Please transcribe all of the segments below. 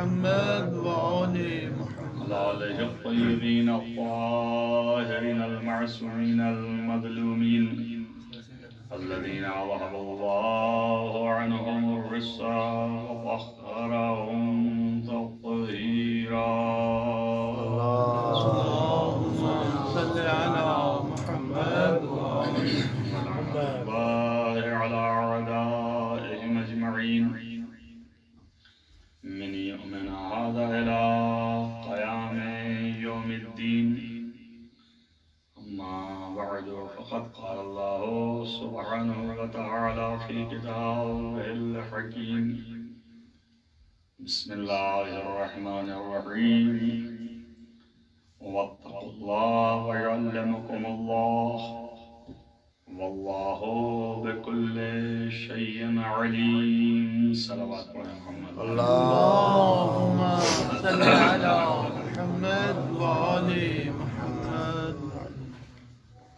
محمد وآل محمد آله الطيبين الطاهرين المعصومين المظلومين الذين وهب الله عنهم الرزق وطهرهم تطهيرا. اللهم صل على محمد وآل محمد الله على أعدائهم أجمعين من يؤمن هذا إلى قيام يوم الدين. أما بعد فقد قال الله سبحانه وتعالى في كتابه الحكيم: بسم الله الرحمن الرحيم. واتقوا الله ويعلمكم الله والله بكل شيء عليم. صلوات محمد. اللهم صل على محمد وآل محمد.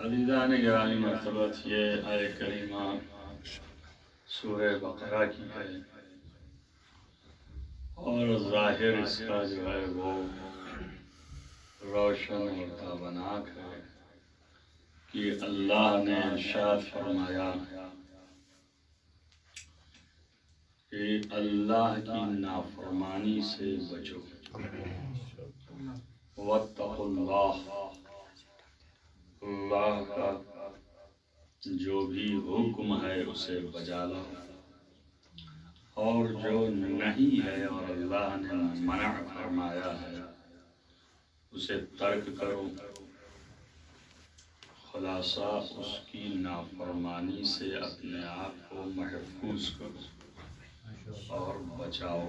عزیزان گرامی، مرتبت یہ آیہ کریمہ سورہ بقرہ کی ہے اور ظاہر اس کا جو ہے وہ روشن اور تابناک ہے کہ اللہ نے ارشاد فرمایا کہ اللہ کی نافرمانی سے بچو. واتقوا اللہ، اللہ کا جو بھی حکم ہے اسے بجا لو، اور جو نہیں ہے اور اللہ نے منع فرمایا ہے اسے ترک کرو. خلاصہ اس کی نافرمانی سے اپنے آپ کو محفوظ کرو اور بچاؤ.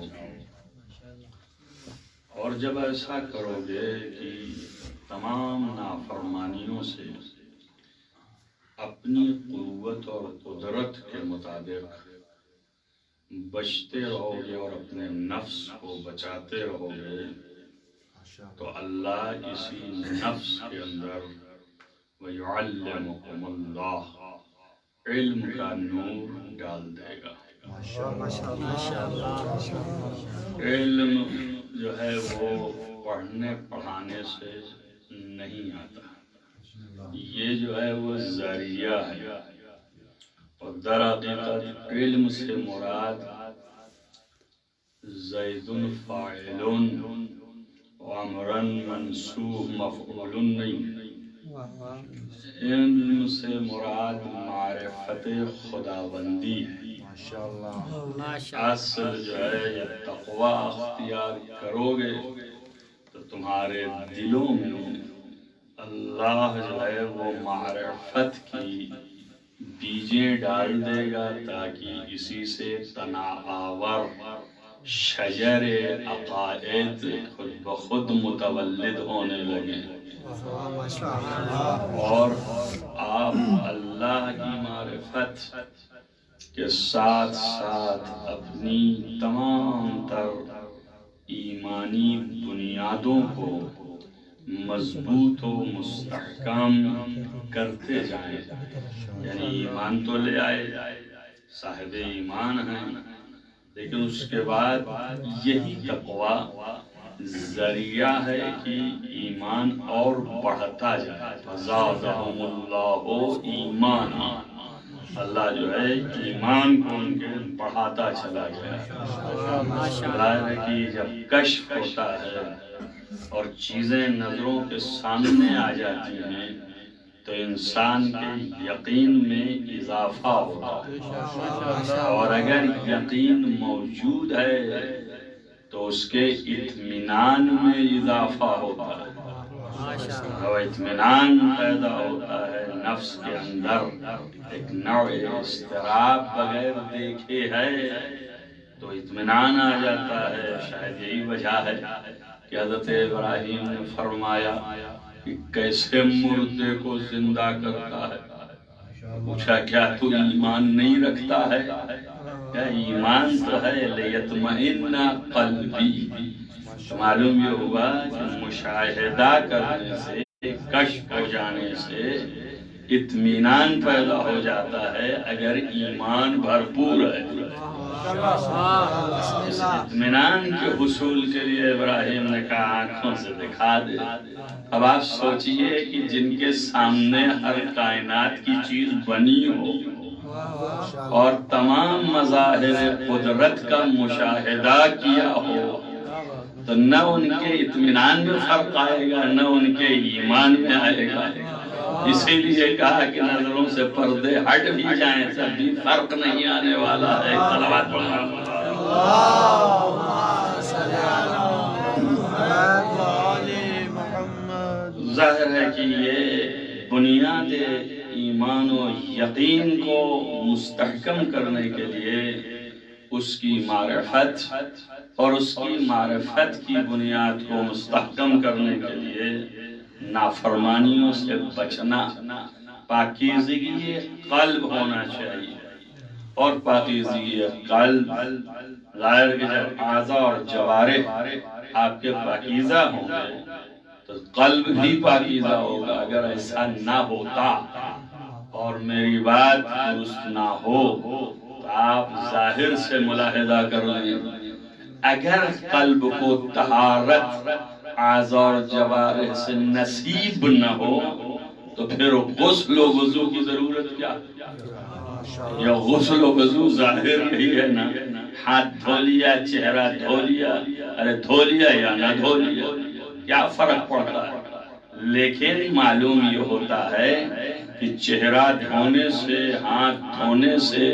اور جب ایسا کرو گے کہ تمام نافرمانیوں سے اپنی قوت اور قدرت کے مطابق بچتے رہو گے اور اپنے نفس کو بچاتے رہو گے، تو اللہ اسی نفس کے اندر وَيُعَلِّمُكُمُ اللَّهُ علم کا نور ڈال دے گا. علم جو ہے وہ پڑھنے پڑھانے سے نہیں آتا، یہ جو ہے وہ ذریعہ ہے. اور در حقیقت علم سے مراد زید فاعل وامرن منصوب مفعول نہیں. علم سے مراد معرفت خداوندی ہے. اصل جو ہے یہ تقوی اختیار کرو گے تو تمہارے دلوں میں اللہ جو ہے وہ معرفت کی بیجیں ڈال دے گا تاکہ اسی سے تناور شجر عقائد خود بخود متولد ہونے لگے اور آپ اللہ کی معرفت کے ساتھ ساتھ اپنی تمام تر ایمانی بنیادوں کو مضبوط و مستحکم کرتے جائیں. یعنی ایمان تو لے آئے، صاحب ایمان ہیں، لیکن اس کے بعد یہی تقوی ذریعہ ہے کہ ایمان اور بڑھتا جائے. فَزَادَهُمُ اللَّهُ ایمانا، اللہ جو ہے ایمان کو ان کے بڑھاتا چلا گیا. ظاہر ہے کہ جب کشف ہوتا ہے اور چیزیں نظروں کے سامنے آ جاتی ہیں تو انسان کے یقین میں اضافہ ہوتا ہے، اور اگر یقین موجود ہے تو اس کے اطمینان میں اضافہ ہوتا ہے. اور اطمینان پیدا ہوتا ہے نفس کے اندر، ایک نوع اضطراب بغیر دیکھے ہے تو اطمینان آ جاتا ہے. شاید یہی وجہ ہے کہ حضرت ابراہیم نے فرمایا کہ کیسے مردے کو زندہ کرتا ہے. پوچھا کیا تو ایمان نہیں رکھتا ہے؟ کیا ایمان تو ہے، لیطمئن قلبی. معلوم یہ ہوا کہ مشاہدہ کرنے سے، کشف ہو جانے سے اطمینان پیدا ہو جاتا ہے اگر ایمان بھرپور ہے۔ اس اطمینان کے حصول کے لیے ابراہیم نے کہا آنکھوں سے دکھا دے۔ اب آپ سوچئے کہ جن کے سامنے ہر کائنات کی چیز بنی ہو اور تمام مظاہر قدرت کا مشاہدہ کیا ہو تو نہ ان کے اطمینان میں فرق آئے گا نہ ان کے ایمان میں آئے گا۔ اسی لیے کہا کہ نظروں سے پردے ہٹ بھی جائیں تب بھی فرق نہیں آنے والا ہے۔ صلوات پڑھنا۔ ظاہر ہے کہ یہ بنیاد ایمان و یقین کو مستحکم کرنے کے لیے اس کی معرفت اور اس کی معرفت کی بنیاد کو مستحکم کرنے کے لیے نافرمانیوں سے بچنا، پاکیزگی قلب ہونا چاہیے۔ اور پاکیزگی قلب ظاہر کہ جب اعضاء اور جوارح آپ کے پاکیزہ ہوں گے تو قلب بھی پاکیزہ ہوگا۔ اگر ایسا نہ ہوتا اور میری بات درست نہ ہو تو آپ ظاہر سے ملاحظہ کر لیں، اگر قلب کو طہارت اعضاء اور جوارح سے نصیب نہ ہو تو پھر غسل و وضو کی ضرورت کیا؟ یا غسل و وضو ظاہر یہی ہے نا، ہاتھ دھو لیا، چہرہ دھو لیا، ارے دھو لیا یا نہ دھو لیا، کیا فرق پڑتا ہے؟ لیکن معلوم یہ ہوتا ہے کہ چہرہ دھونے سے، ہاتھ دھونے سے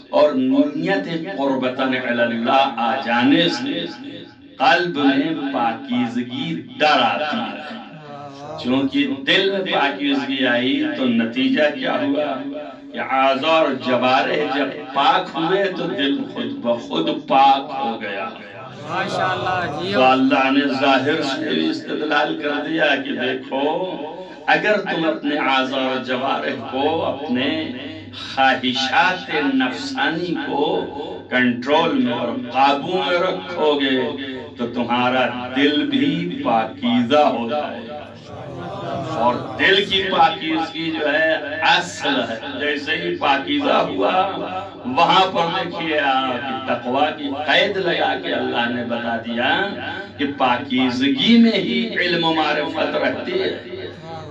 اور نیت قربتاً علی اللہ آ جانے سے قلب میں پاکیزگی در آتی ہے۔ چونکہ دل میں پاکیزگی آئی تو نتیجہ کیا ہوا کہ اعضاء اور جوارح جب پاک ہوئے تو دل خود بخود پاک ہو گیا۔ تو اللہ نے ظاہر سے استدلال کر دیا کہ دیکھو اگر تم اپنے اعضاء اور جوارح کو، اپنے خواہشات نفسانی کو کنٹرول میں اور قابو میں رکھو گے تو تمہارا دل بھی پاکیزہ ہو جائے گا۔ اور دل کی پاکیزگی جو ہے اصل ہے، جیسے ہی پاکیزہ ہوا وہاں پر دیکھیے آپ تقوی کی قید لگا کے اللہ نے بتا دیا کہ پاکیزگی میں ہی علم و معرفت رہتی ہے،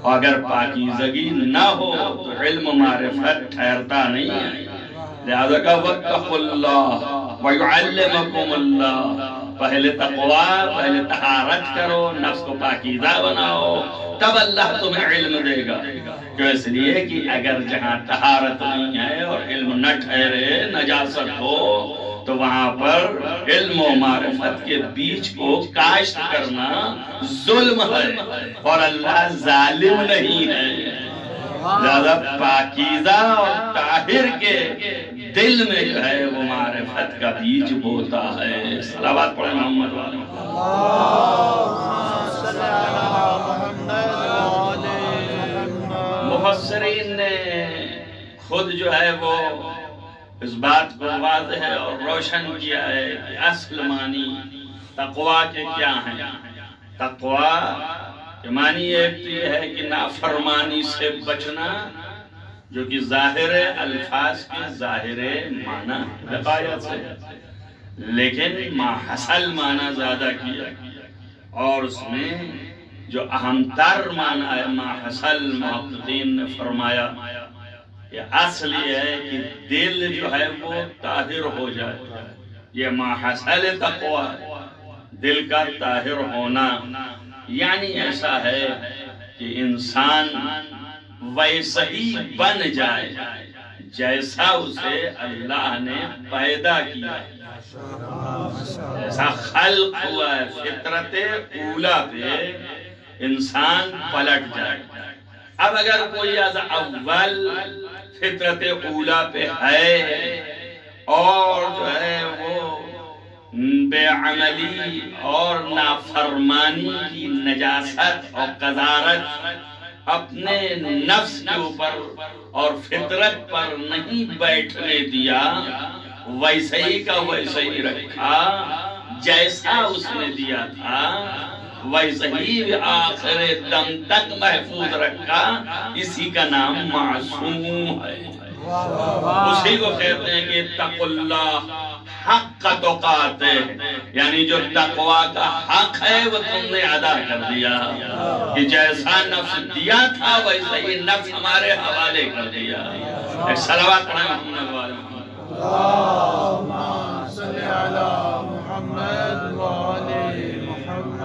اور اگر پاکیزگی نہ ہو تو علم و معرفت ٹھہرتا نہیں ہے۔ لہذا کہ وَاتَّقُوا اللَّهَ وَيُعَلِّمَكُمُ اللَّهُ، پہلے تقوی، پہلے طہارت کرو، نفس کو پاکیزہ بناؤ، تب اللہ تمہیں علم دے گا۔ کیوں؟ اس لیے کہ اگر جہاں طہارت نہیں ہے اور علم نہ ٹھہرے، نجاست ہو، تو وہاں پر علم و معرفت کے بیچ کو کاشت کرنا ظلم ہے، اور اللہ ظالم نہیں ہے۔ لہذا پاکیزہ اور طاہر کے دل میں جو ہے وہ معرفت کا بیج بوتا ہے۔ صلوات پڑھیں محمد والے۔ مفسرین نے خود جو ہے وہ اس بات کو واضح اور روشن کیا ہے کہ اصل معنی تقوی کے کیا ہیں۔ تقوی کے معنی ایک یہ ہے کہ نافرمانی سے بچنا، جو کہ ظاہر الفاظ کے ظاہر معنی حقائق سے، لیکن ماحصل معنی زیادہ کیا، اور اس میں جو اہم تر معنی ہے ماحصل، محققین نے فرمایا کہ اصل یہ ہے کہ دل جو ہے وہ طاہر ہو جائے۔ یہ ماحصل تقوی ہے، دل کا طاہر ہونا، یعنی ایسا ہے کہ انسان ویسا ہی بن جائے جیسا اسے اللہ نے پیدا کیا، ایسا خلق ہوا ہے، فطرت اولا پہ انسان پلٹ جائے۔ اب اگر کوئی از اول فطرت اولا پہ ہے اور جو ہے وہ بے عملی اور نافرمانی کی نجاست اور قذارت اپنے نفس کے اوپر اور فطرت پر نہیں بیٹھنے دیا، ویسے ہی کا ویسے ہی رکھا جیسا اس نے دیا تھا، ویسے ہی آخر دم تک محفوظ رکھا، اسی کا نام معصوم ہے۔ اسی کو کہتے ہیں کہ اتقوا اللہ حق تقاتے، یعنی جو تقوی کا حق ہے وہ تم نے ادا کر دیا، کہ جیسا نفس دیا تھا ویسے ہی نفس ہمارے حوالے کر دیا۔ ایک صلوات پڑھیں محمد والے محمد۔ اللہم صلی علی محمد وآل محمد۔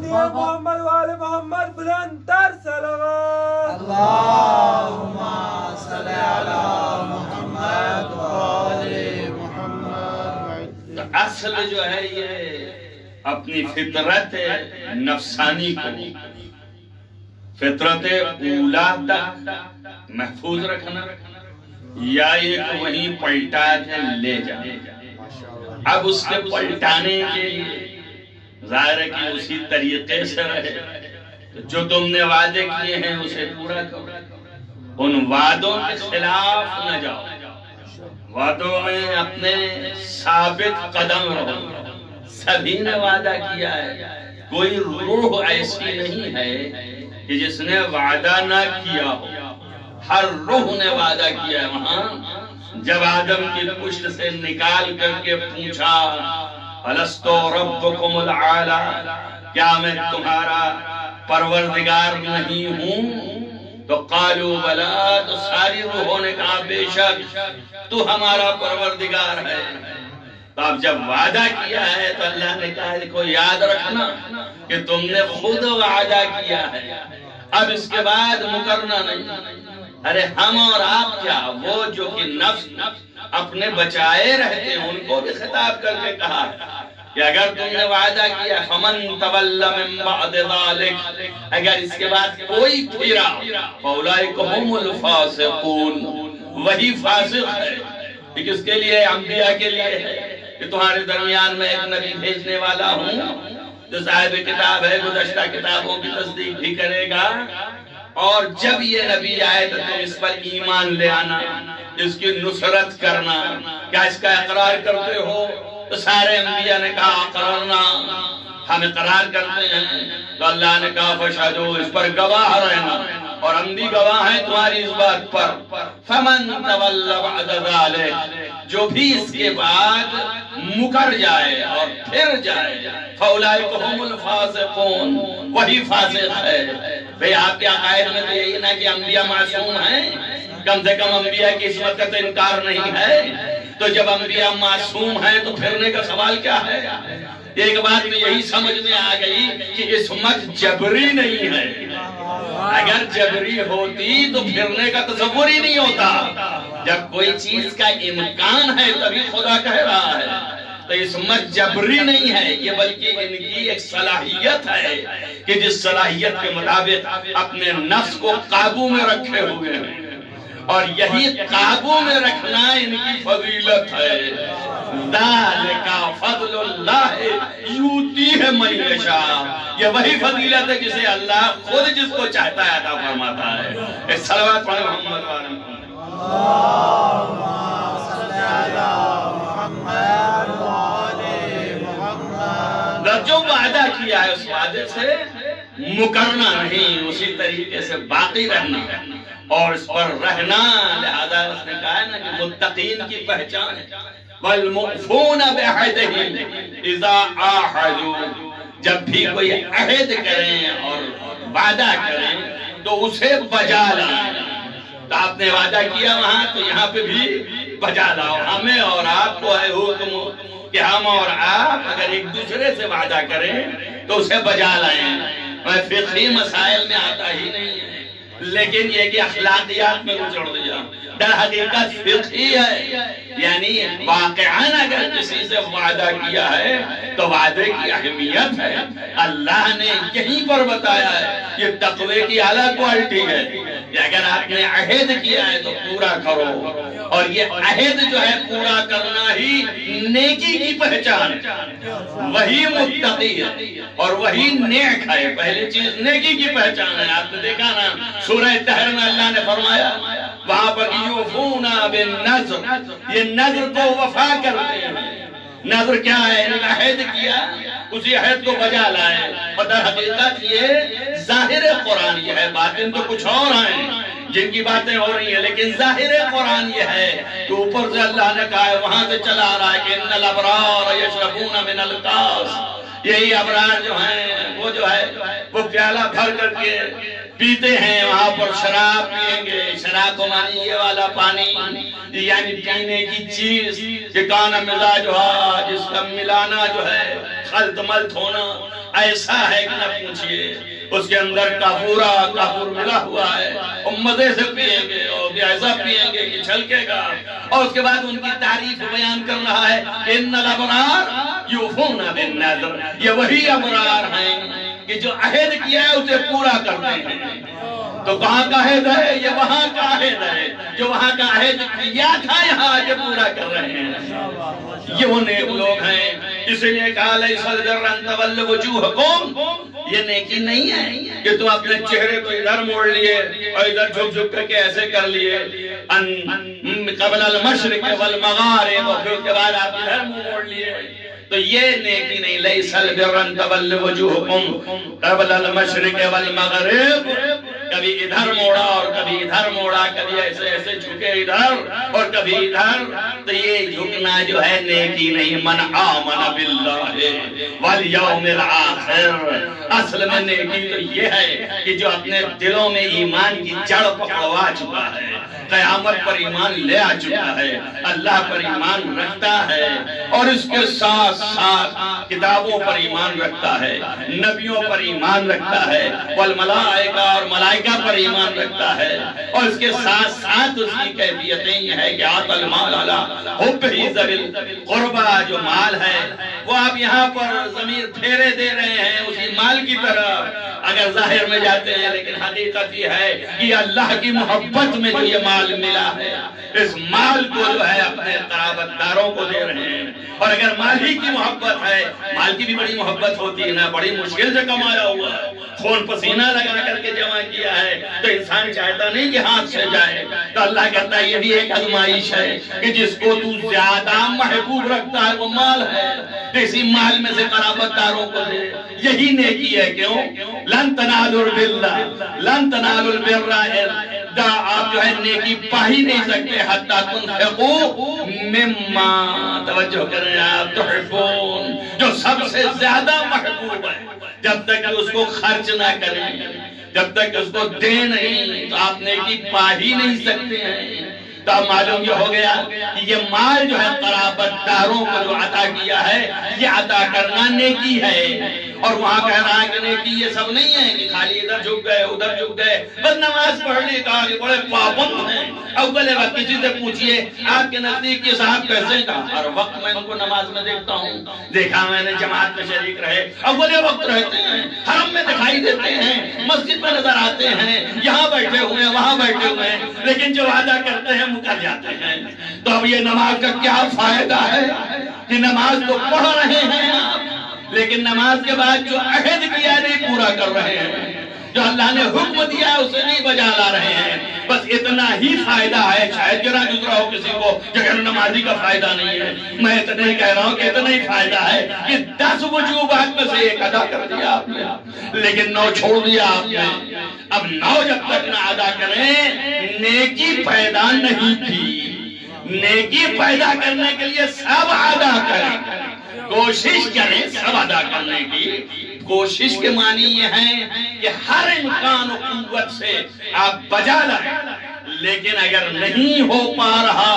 محمد وآل محمد بلند تر صلوات۔ اللہم صلی علی محمد وآل محمد۔ اصل جو ہے یہ اپنی فطرت نفسانی کو، فطرت اولا تک محفوظ رکھنا، یا یہ کہ وہیں پلٹا کے لے جانا۔ اب اس کے پلٹانے کے لیے ظاہر ہے کہ اسی طریقے سے رہے، جو تم نے وعدے کیے ہیں اسے پورا کرو، ان وعدوں کے خلاف نہ جاؤ، وعدوں میں اپنے ثابت قدم رہو۔ سبھی نے وعدہ کیا ہے، کوئی روح ایسی نہیں ہے کہ جس نے وعدہ نہ کیا ہو، ہر روح نے وعدہ کیا ہے۔ وہاں جب آدم کی پشت سے نکال کر کے پوچھا الستو ربکم العالی، کیا میں تمہارا پروردگار نہیں ہوں؟ تو قالوا بلا، تو ساری روحوں نے کہا بے شک تو ہمارا پروردگار ہے۔ تو اب جب وعدہ کیا ہے تو اللہ نے کہا دیکھو یاد رکھنا کہ تم نے خود وعدہ کیا ہے، اب اس کے بعد مکرنا نہیں۔ ارے ہم اور آپ کیا، وہ جو کہ نفس اپنے بچائے رہتے ہیں ان کو بھی خطاب کر کے کہا کہ اگر تم نے وعدہ کیا فمن تول من بعد ذلك، اگر اس کے بعد کوئی پھیرا فاولئک هم الفاسقون، وہی فاسق ہے۔ کہ کس کے لیے؟ انبیاء کے لیے ہے کہ تمہارے درمیان میں ایک نبی بھیجنے والا ہوں جو صاحب کتاب ہے، گزشتہ کتابوں کی تصدیق بھی کرے گا، اور جب یہ نبی آئے تو تم اس پر ایمان لے آنا، اس کی نصرت کرنا۔ کیا اس کا اقرار کرتے ہو؟ تو سارے انبیاء نے کہا اقرارنا، ہم اقرار کرتے ہیں۔ تو اللہ نے کہا فشہدوا، اس پر گواہ رہنا، اور ہم بھی گواہ ہیں تمہاری اس بات پر۔ فمن تول بعد ذلك، جو بھی اس کے بعد مکر جائے اور پھر جائے، فاولئک هم الفاسقون، وہی فاسق ہے۔ بھئی آپ کے عقائد میں تو یہی نہ کہ انبیاء معصوم ہیں، کم سے کم انبیاء کی عصمت کا تو انکار نہیں ہے، تو جب انبیاء معصوم ہیں تو پھرنے کا سوال کیا ہے؟ ایک بات میں یہی سمجھ میں آ گئی کہ عصمت جبری نہیں ہے، اگر جبری ہوتی تو پھرنے کا تصور ہی نہیں ہوتا۔ جب کوئی چیز کا امکان ہے تبھی خدا کہہ رہا ہے، تو عصمت جبری نہیں ہے یہ، بلکہ ان کی ایک صلاحیت ہے کہ جس صلاحیت کے مطابق اپنے نفس کو قابو میں رکھے ہوئے ہیں، اور یہی قابو میں رکھنا ان کی فضیلت ہے۔ ذالک فضل اللہ یؤتیہ من یشاء، یہ وہی فضیلت ہے جسے اللہ خود جس کو چاہتا ہے عطا فرماتا ہے۔ ایک صلوات پڑھیں محمد والے محمد۔ اللہم صلی علی محمد وآل محمد۔ جو وعدہ کیا ہے اس وعدے سے مکرنا نہیں، اسی طریقے سے باقی رہنا اور اس پر رہنا۔ لہذا اس نے کہا ہے نا کہ متقین کی پہچان ہے وَالْمُؤْفُونَ بِعَهْدِهِمْ إِذَا عَاهَدُوا، جب بھی کوئی عہد کریں اور وعدہ کریں تو اسے بجا لائیں۔ تو آپ نے وعدہ کیا وہاں، تو یہاں پہ بھی بجا لاؤ۔ ہمیں اور آپ کو ہے حکم کہ ہم اور آپ اگر ایک دوسرے سے وعدہ کریں تو اسے بجا لائیں۔ فقہی مسائل میں آتا ہی نہیں ہے، لیکن یہ کہ اخلاقیات میں اچڑ دیا، در حقیقت فقہی ہے، یعنی واقعاً اگر کسی سے وعدہ کیا ہے تو وعدے کی اہمیت ہے۔ اللہ نے یہیں پر بتایا ہے یہ تقوی کی اعلیٰ کوالٹی ہے کہ اگر آپ نے عہد کیا ہے تو پورا کرو، اور یہ عہد جو ہے پورا کرنا ہی نیکی کی پہچان ہے، وہی متقی ہے اور وہی نیک ہے۔ پہلی چیز نیکی کی پہچان ہے۔ آپ نے دیکھا نا سورہ طہر میں اللہ نے فرمایا وہاں پر یوفون بالنذر، یہ نذر کو وفا کرتے ہیں۔ نذر کیا ہے؟ عہد کیا اسی عہد کو بجا لائیں. اور در حقیقت یہ ظاہر قرآن یہ ہے، باطن تو کچھ اور ہیں جن کی باتیں ہو رہی ہیں، لیکن ظاہر قرآن یہ ہے کہ اوپر سے اللہ نے کہا ہے، وہاں سے چلا آ رہا ہے کہ ان الابرار یشربون من الکاس. یہی ابرار جو ہیں وہ جو ہے وہ پیالہ بھر کر کے پیتے ہیں، وہاں پر شراب پیئیں گے. شراب کو مانی یہ والا پانی، یعنی پینے کی چیز کہ کانا مزاج ہوا، جس کا ملانا جو ہے خلط ملط ہونا ایسا ہے کہ نہ پوچھئے. اس کے اندر کافور ملا ہوا ہے، اور مزے سے پیئیں گے اور ایسا پیئیں گے کہ چھلکے گا. اور اس کے بعد ان کی تعریف بیان کر رہا ہے کہ ان الابرار یوفون بالنذر. یہ وہی ابرار ہیں کہ جو عہد کیا ہے اسے پورا کرتے ہیں. تو کہاں کا عہد ہے؟ یہ وہاں کا عہد ہے. جو وہاں کا عہد کیا تھا یہاں آج پورا کر رہے ہیں. یہ وہ نیک لوگ ہیں. اس لیے کہا لیس البر ان تولوا وجوہکم، یہ نیکی نہیں ہے کہ تم اپنے چہرے کو ادھر موڑ لیے اور ادھر جھک جھک کر کے ایسے کر لیے. قبل المشرق والمغارب، اور پھر اس کے بعد آپ ادھر موڑ لیے. تو یہ نیکی نہیں. لیس البر ان تولوا وجوہکم قبل المشرق والمغرب. کبھی ادھر موڑا اور کبھی ادھر موڑا، کبھی ایسے ایسے جھکے ادھر اور کبھی ادھر. تو یہ جھکنا جو ہے نیکی نہیں. من آمن باللہ والیوم الآخر. اصل میں نیکی تو یہ ہے کہ جو اپنے دلوں میں ایمان کی جڑ پکڑوا چکا ہے، قیامت پر ایمان لے آ چکا ہے، اللہ پر ایمان رکھتا ہے، اور اس کے ساتھ ساتھ کتابوں پر ایمان رکھتا ہے، نبیوں پر ایمان رکھتا ہے، والملائکہ اور ملائکہ پر ایمان رکھتا ہے. اور اس کے ساتھ ساتھ اس کی کیفیتیں یہ ہے کہ آت المال علی حبہ ذوی القربى. جو مال ہے وہ آپ یہاں پر ضمیر پھیرے دے رہے ہیں اسی مال کی طرف اگر ظاہر میں جاتے ہیں، لیکن حقیقت یہ ہے کہ اللہ کی محبت میں جو یہ مال ملا ہے، اس مال کو جو ہے اپنے قرابت داروں کو دے رہے ہیں. اور اگر مال ہی کی محبت ہے، مال کی بھی بڑی محبت ہوتی ہے نا، بڑی مشکل سے کمایا ہوا ہے، خون پسینہ لگا کر کے جمع کیا ہے، تو انسان چاہتا نہیں کہ ہاتھ سے جائے. تو اللہ کہتا ہے یہ بھی ایک آزمائش ہے کہ جس کو تو زیادہ محبوب رکھتا ہے وہ مال ہے، تو اسی مال میں سے قرابت داروں کو دے. یہی نیکی ہے. کیوں؟ لن تنالوا البر لن تنالوا البر، آپ جو ہے نیکی پا ہی نہیں سکتے حتی تنفقوا مما، توجہ کریں آپ، تحبون، جو سب سے زیادہ محبوب ہے. جب تک کہ اس کو خرچ نہ کریں، جب تک اس کو دے نہیں، تو آپ نیکی پا ہی نہیں سکتے ہیں. تو اب معلوم یہ ہو گیا کہ یہ مال جو ہے قرابت داروں کو جو عطا کیا ہے، یہ عطا کرنا نیکی ہے. اور وہاں کہہ رہا ہے کہ نیکی یہ سب نہیں ہے کہ خالی ادھر جھک گئے ادھر جھک گئے، بس نماز پڑھ لی، کہا کہ بڑے پابند ہیں. اول وقت کسی سے پوچھئے آپ کے نزدیک یہ صاحب کیسے؟ کہا ہر وقت میں ان کو نماز میں دیکھتا ہوں، دیکھا میں نے جماعت میں شریک رہے، اول وقت رہتے ہیں، حرم میں دکھائی دیتے ہیں، مسجد میں نظر آتے ہیں، یہاں بیٹھے ہوئے ہیں وہاں بیٹھے ہوئے ہیں، لیکن جو وعدہ کرتے ہیں مکر جاتے ہیں. تو اب یہ نماز کا کیا فائدہ ہے کہ نماز تو پڑھ رہے ہیں آپ، لیکن نماز کے بعد جو عہد کیا نہیں پورا کر رہے ہیں، جو اللہ نے حکم دیا اسے نہیں بجا لا رہے ہیں. بس اتنا ہی فائدہ ہے. شاید گرا گزرا ہو کسی کو کہ غیر نمازی کا فائدہ نہیں ہے. میں اتنا ہی کہہ رہا ہوں کہ اتنا ہی فائدہ ہے کہ 10 وجوبات میں سے ایک ادا کر دیا آپ نے، لیکن 9 چھوڑ دیا آپ نے. اب 9 جب تک نہ ادا کریں، نیکی پیدا نہیں کی. نیکی پیدا کرنے کے لیے سب ادا کریں، کوشش کریں سب ادا کرنے کی. کوشش کے معنی یہ ہے کہ ہر امکان و قوت سے آپ بجا لائیں، لیکن اگر نہیں ہو پا رہا،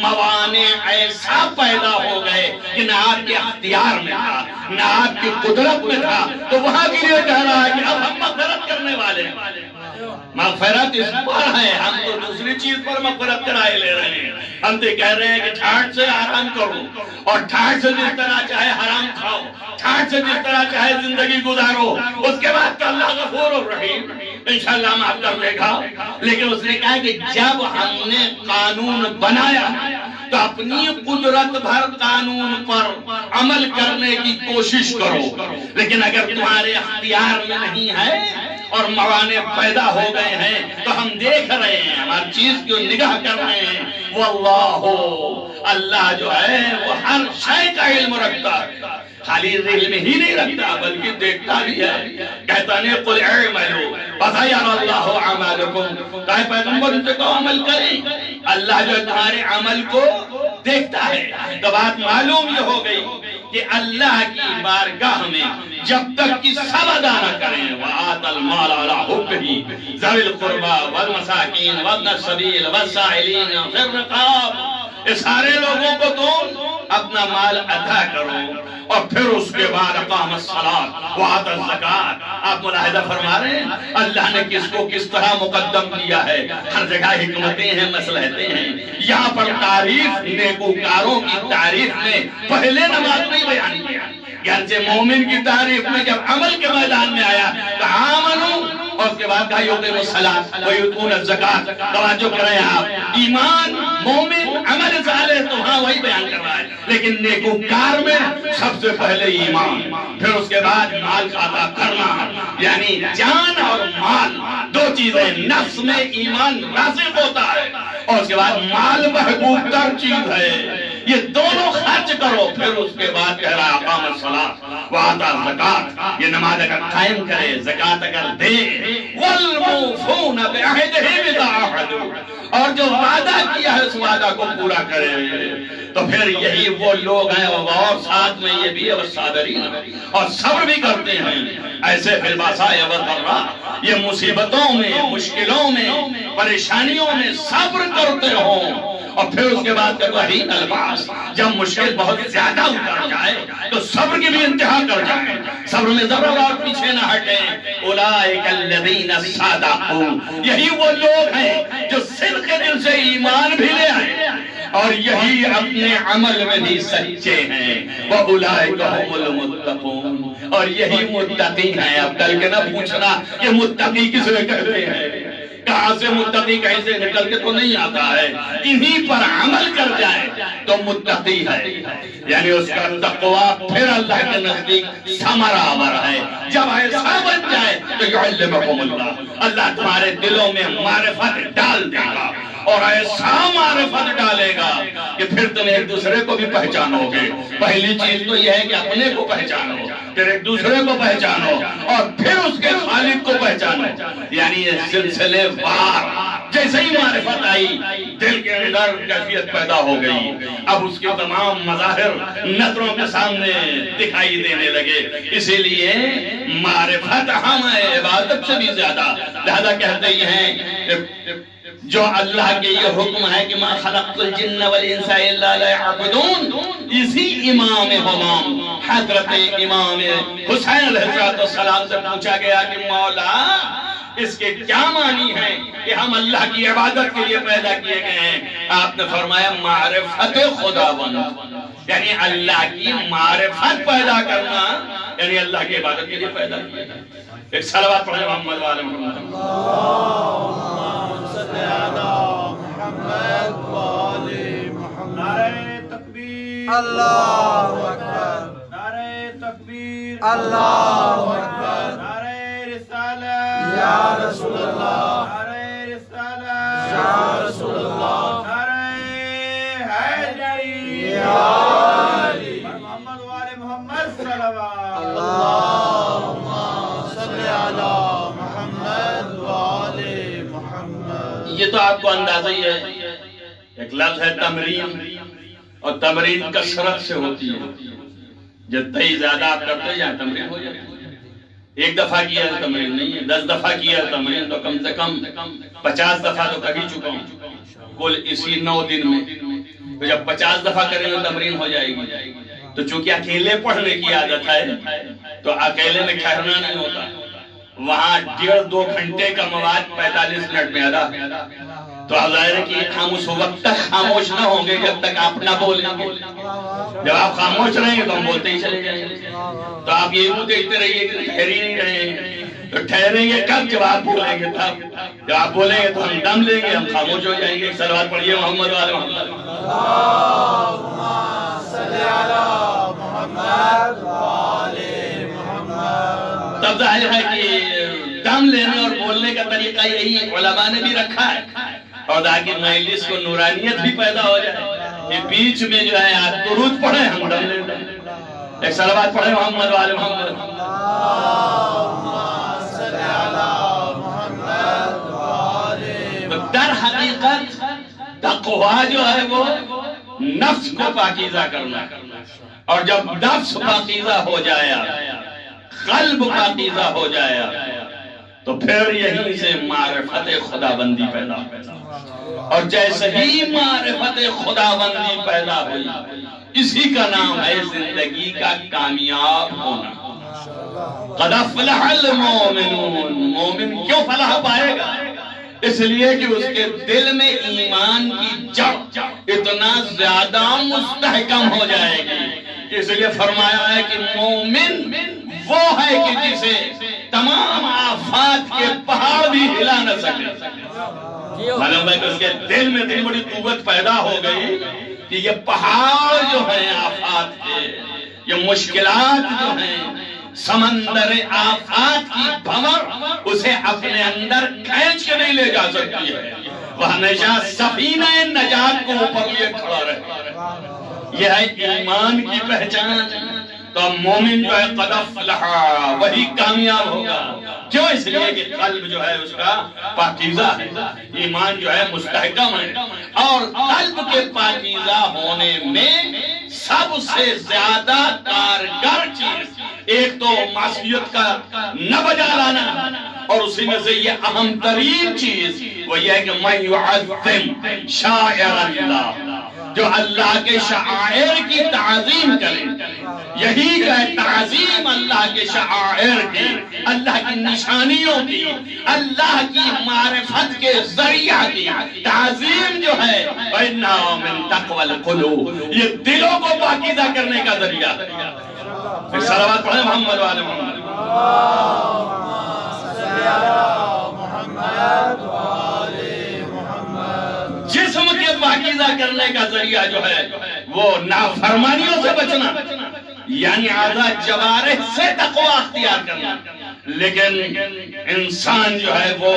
موانع ایسا پیدا ہو گئے کہ نہ آپ کے اختیار میں تھا نہ آپ کی قدرت میں تھا، تو وہاں کے لیے کہہ رہا ہے کہ اب ہم مغفرت کرنے والے ہیں. مغفرت اس پر ہے، ہم تو دوسری چیز پر مغفرت کا رائے لے رہے ہیں. ہم تو کہہ رہے ہیں کہ ٹھاٹ سے آرام کرو، اور ٹھاٹ سے جس طرح چاہے حرام کھاؤ، ٹھاٹ سے جس طرح چاہے زندگی گزارو. اس کے بعد تو اللہ غفور الرحیم انشاءاللہ معاف کر دے گا. لیکن اس نے کہا کہ جب ہم نے قانون بنایا تو اپنی قدرت بھر قانون پر عمل کرنے کی کوشش کرو، لیکن اگر تمہارے اختیار میں نہیں ہے اور موانع پیدا ہو گئے ہیں تو ہم دیکھ رہے ہیں، ہماری چیز کو نگاہ کر رہے ہیں. واللہ، اللہ جو ہے وہ ہر شے کا علم رکھتا ہے. خالی علم ہی نہیں رکھتا بلکہ دیکھتا بھی ہے. کہتا نہیں قل اعملوا فسيرى الله اعمالكم، کہا پیغمبر ان سے کہو عمل کریں، اللہ جو تمہارے عمل کو دیکھتا ہے. تو بات معلوم یہ ہو گئی کہ اللہ کی بارگاہ میں جب تک کہ سب ادا نہ کریں وَآتَ الْمَالَ عَلَىٰ حُبِّهِ ذَوِي الْقُرْبَىٰ وَالْمَسَاكِينِ وَابْنَ السَّبِيلِ وَالسَّائِلِينَ فِي الرِّقَابِ، اس سارے لوگوں کو تم اپنا مال ادا کرو اور پھر اس کے بعد اقام الصلاۃ وآت الزکات. آپ ملاحظہ فرما رہے ہیں اللہ نے کس کو کس طرح مقدم کیا ہے. ہر جگہ حکمتیں ہیں، مصلحتیں ہیں. یہاں پر تعریف نیکوکاروں کی تعریف میں پہلے نماز نہیں بیان کیا، گرچہ مومن کی تعریف میں جب عمل کے میدان میں آیا تو آمنو اور اس کے بعد کہا یقیمون الصلاۃ ویؤتون الزکات. توجہ کریں آپ، ایمان مومن عمل صالح تو ہاں وہی بیان کر رہا ہے، لیکن نیکوکار میں سب سے پہلے ایمان، پھر اس کے بعد مال کا عطا کرنا، یعنی جان اور مال دو چیزیں. نفس میں ایمان راسخ ہوتا ہے اور اس کے بعد مال محبوب تر چیز ہے. یہ دونوں خرچ کرو، پھر اس کے بعد کہہ رہا ہے اقام الصلاۃ وآت الزکات. یہ نماز اگر قائم کرے، زکات اگر دے، والموفون بعہدہم اذا عاہدوا، اور جو وعدہ کیا ہے اس وعدہ کو پورا کرے، تو پھر یہی وہ لوگ ہیں. اور ساتھ میں یہ بھی ہے والصابرین، اور صبر بھی کرتے ہیں. ایسے فی الباساء والضراء، یہ مصیبتوں میں، مشکلوں میں، پریشانیوں میں صبر کرتے ہوں. اور پھر اس کے بعد وحین الباس، جب مشکل بہت زیادہ اتر جائے تو صبر کی بھی انتہا کر جائیں، صبر میں ذرا اور پیچھے نہ ہٹیں. اولئک الذین صدقوا، یہی وہ لوگ ہیں جو صدق دل سے ایمان بھی لے آئے اور یہی اپنے عمل میں بھی سچے ہیں. وَأُولَئِكَ هُمُ الْمُتَّقُونَ، اور یہی متقی ہیں. اب کل کے نہ پوچھنا کہ متقی کسے کہتے ہیں، کہاں سے متقی کہیں سے نکل کے تو نہیں آتا ہے. انہی پر عمل کر جائے تو متقی ہے، یعنی اس کا تقوی پھر اللہ کے نزدیک ثمرہ آور ہے. جب ایسا بن جائے تو یعلمکم اللہ، اللہ تمہارے دلوں میں معرفت ڈال دے گا اور ایسا معرفت ڈالے گا کہ پھر تم ایک دوسرے کو بھی پہچانو گے. پہلی چیز تو یہ ہے کہ اپنے کو پہچانو، پھر ایک دوسرے کو پہچانو اور پھر اس کے خالق کو پہچانو. یعنی یہ سلسلے وار جیسے ہی معرفت آئی دل کے اندر کیفیت پیدا ہو گئی. اب اس کے تمام مظاہر نظروں کے سامنے دکھائی دینے لگے. اسی لیے معرفت ہم عبادت سے بھی زیادہ، لہذا کہتے ہیں جو اللہ کے یہ حکم ہے کہ ما خلقت الجن والانس الا ليعبدون، اسی امام ہمام حضرت امام حسین علیہ السلام سے پوچھا گیا کہ مولا اس کے کیا معنی ہے کہ ہم اللہ کی عبادت کے لیے پیدا کیے گئے ہیں؟ آپ نے فرمایا معرفت خداوند، یعنی اللہ کی معرفت پیدا کرنا، یعنی اللہ کی عبادت کے لیے پیدا کیا. ایک صلوات پڑھیں محمد وآل محمد. اللهم صل على محمد وآل محمد. نعرہ تکبیر، اللہ اکبر، نعرہ تکبیر، اللہ اکبر. نعرہ رسالت یا رسول اللہ، نعرہ رسالت یا رسول اللہ، نعرہ حیدری یا علی. محمد وآل محمد صلوات. اللهم صل على محمد وآل محمد. یہ تو آپ کو اندازہ ہی ہے، ایک لفظ ہے تمرین، اور تمرین کثرت سے ہوتی ہے. جتنا ہی زیادہ آپ کرتے جائیں تمرین ہو جاتی ہے. ایک دفعہ کیا ہے تمرین نہیں ہے، 10 دفعہ کیا ہے تمرین تو کم سے کم 50 دفعہ تو کر ہی چکا ہوں کل اسی 9 دن میں. تو جب 50 دفعہ کریں گے تمرین ہو جائے گی. تو چونکہ اکیلے پڑھنے کی عادت ہے تو اکیلے میں ٹھہرنا نہیں ہوتا. وہاں 1.5-2 گھنٹے کا مواد 45 منٹ میں ادا. تو ظاہر ہے کہ ہم اس وقت تک خاموش نہ ہوں گے جب تک آپ نہ بولیں گے. جب آپ خاموش رہیں گے تو ہم بولتے ہی چلے جائیں گے. تو آپ یہ بھی دیکھتے رہیے کہ ٹھہر ہی نہیں رہے ہیں. تو ٹھہریں گے کب؟ جب آپ بولیں گے تب. جب آپ بولیں گے تو ہم دم لیں گے، ہم خاموش ہو جائیں گے. صلوات پڑھیے محمد وآل محمد. اللهم صل على محمد وآل محمد. تب ظاہر ہے کہ دم لینے اور بولنے کا طریقہ یہی علماء نے بھی رکھا ہے، اور تاکہ مجلس کو نورانیت بھی پیدا ہو جائے. یہ بیچ میں جو ہے آپ درود پڑھیں، ہم دم لیں. ایک صلوات پڑھیں محمد وآل محمد. در حقیقت تقویٰ جو ہے وہ نفس کو پاکیزہ کرنا، اور جب نفس پاکیزہ ہو جایا، قلب پاکیزہ ہو جایا، تو پھر یہیں سے معرفت خدا بندی پیدا ہوئی. اور جیسے ہی معرفت خدا بندی پیدا ہوئی، اسی کا نام ہے زندگی کا کامیاب ہونا. قد افلح المومنون. مومن کیوں فلاح پائے گا؟ اس لیے کہ اس کے دل میں ایمان کی جڑ اتنا زیادہ مستحکم ہو جائے گی. اس لیے فرمایا ہے کہ مومن وہ ہے کہ جسے تمام آفات کے پہاڑ بھی ہلا نہ سکے. معلوم ہے کہ اس کے دل میں اتنی بڑی قوت پیدا ہو گئی کہ یہ پہاڑ جو ہیں آفات کے، یہ مشکلات جو ہیں، سمندر آفات کی بھنور اسے اپنے اندر کھینچ کے نہیں لے جا سکتی ہے. وہ ہمیشہ سفینہ نجات کو اوپر لیے کھڑا رہے. یہ ہے ایمان کی پہچان. تو مومن جو ہے قد افلح، وہی کامیاب ہوگا. کیوں؟ اس لیے کہ قلب جو ہے اس کا پاکیزہ ہے، ایمان جو ہے مستحکم ہے. اور قلب کے پاکیزہ ہونے میں سب سے زیادہ کارگر چیز ایک تو معصیت کا نہ بجا لانا، اور اسی میں سے یہ اہم ترین چیز وہ یہ ہے کہ من یعظم شعائر اللہ، جو اللہ کے شعائر کی تعظیم کرے. یہی ہے تعظیم اللہ کے شعائر کی، اللہ کی نشانیوں کی، اللہ کی معرفت کے ذریعہ کی تعظیم جو ہے وَإِنَّهُ مِن تَقْوَى الْقُلُوبِ، یہ دلوں کو پاکیزہ کرنے کا ذریعہ. پھر صلوات پڑھیں محمد وآل محمد. جسم کے پاکیزہ کرنے کا ذریعہ جو ہے وہ نافرمانیوں سے بچنا، یعنی اعضاء جوارح سے تقوی اختیار کرنا. لیکن انسان جو ہے وہ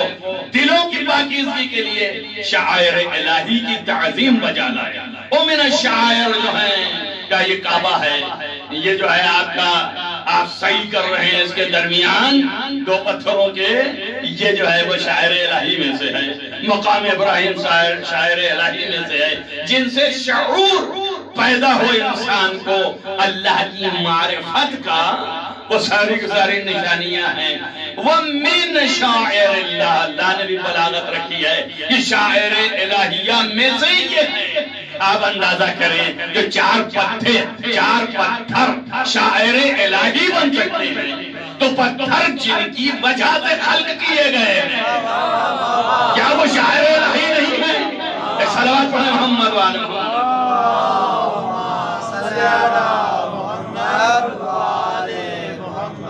دلوں کی پاکیزگی کے لیے شعائر الہی کی تعظیم بجا لائے. ومن الشعائر جو ہے کا یہ کعبہ ہے، یہ جو ہے آپ کا آپ صحیح کر رہے ہیں، اس کے درمیان دو پتھروں کے، یہ جو ہے وہ شاعر الہی میں سے ہے. مقام ابراہیم شاعر الہی میں سے ہے، جن سے شعور پیدا ہو انسان کو اللہ کی معرفت کا. وہ ساری کی ساری نشانیاں ہیں. وَمِن شَعَائِرِ اللَّهِ، اللہ نے بھی بلاغت رکھی ہے کہ شاعر الہیہ میں سے یہ ہے. آپ اندازہ کریں کہ چار پتھر شاعر الہی بن سکتے ہیں، تو پتھر جن کی وجہ سے خلق کیے گئے ہیں، کیا وہ شاعر الہی نہیں ہے؟ ایک صلوات پڑھیں محمد وآل محمد.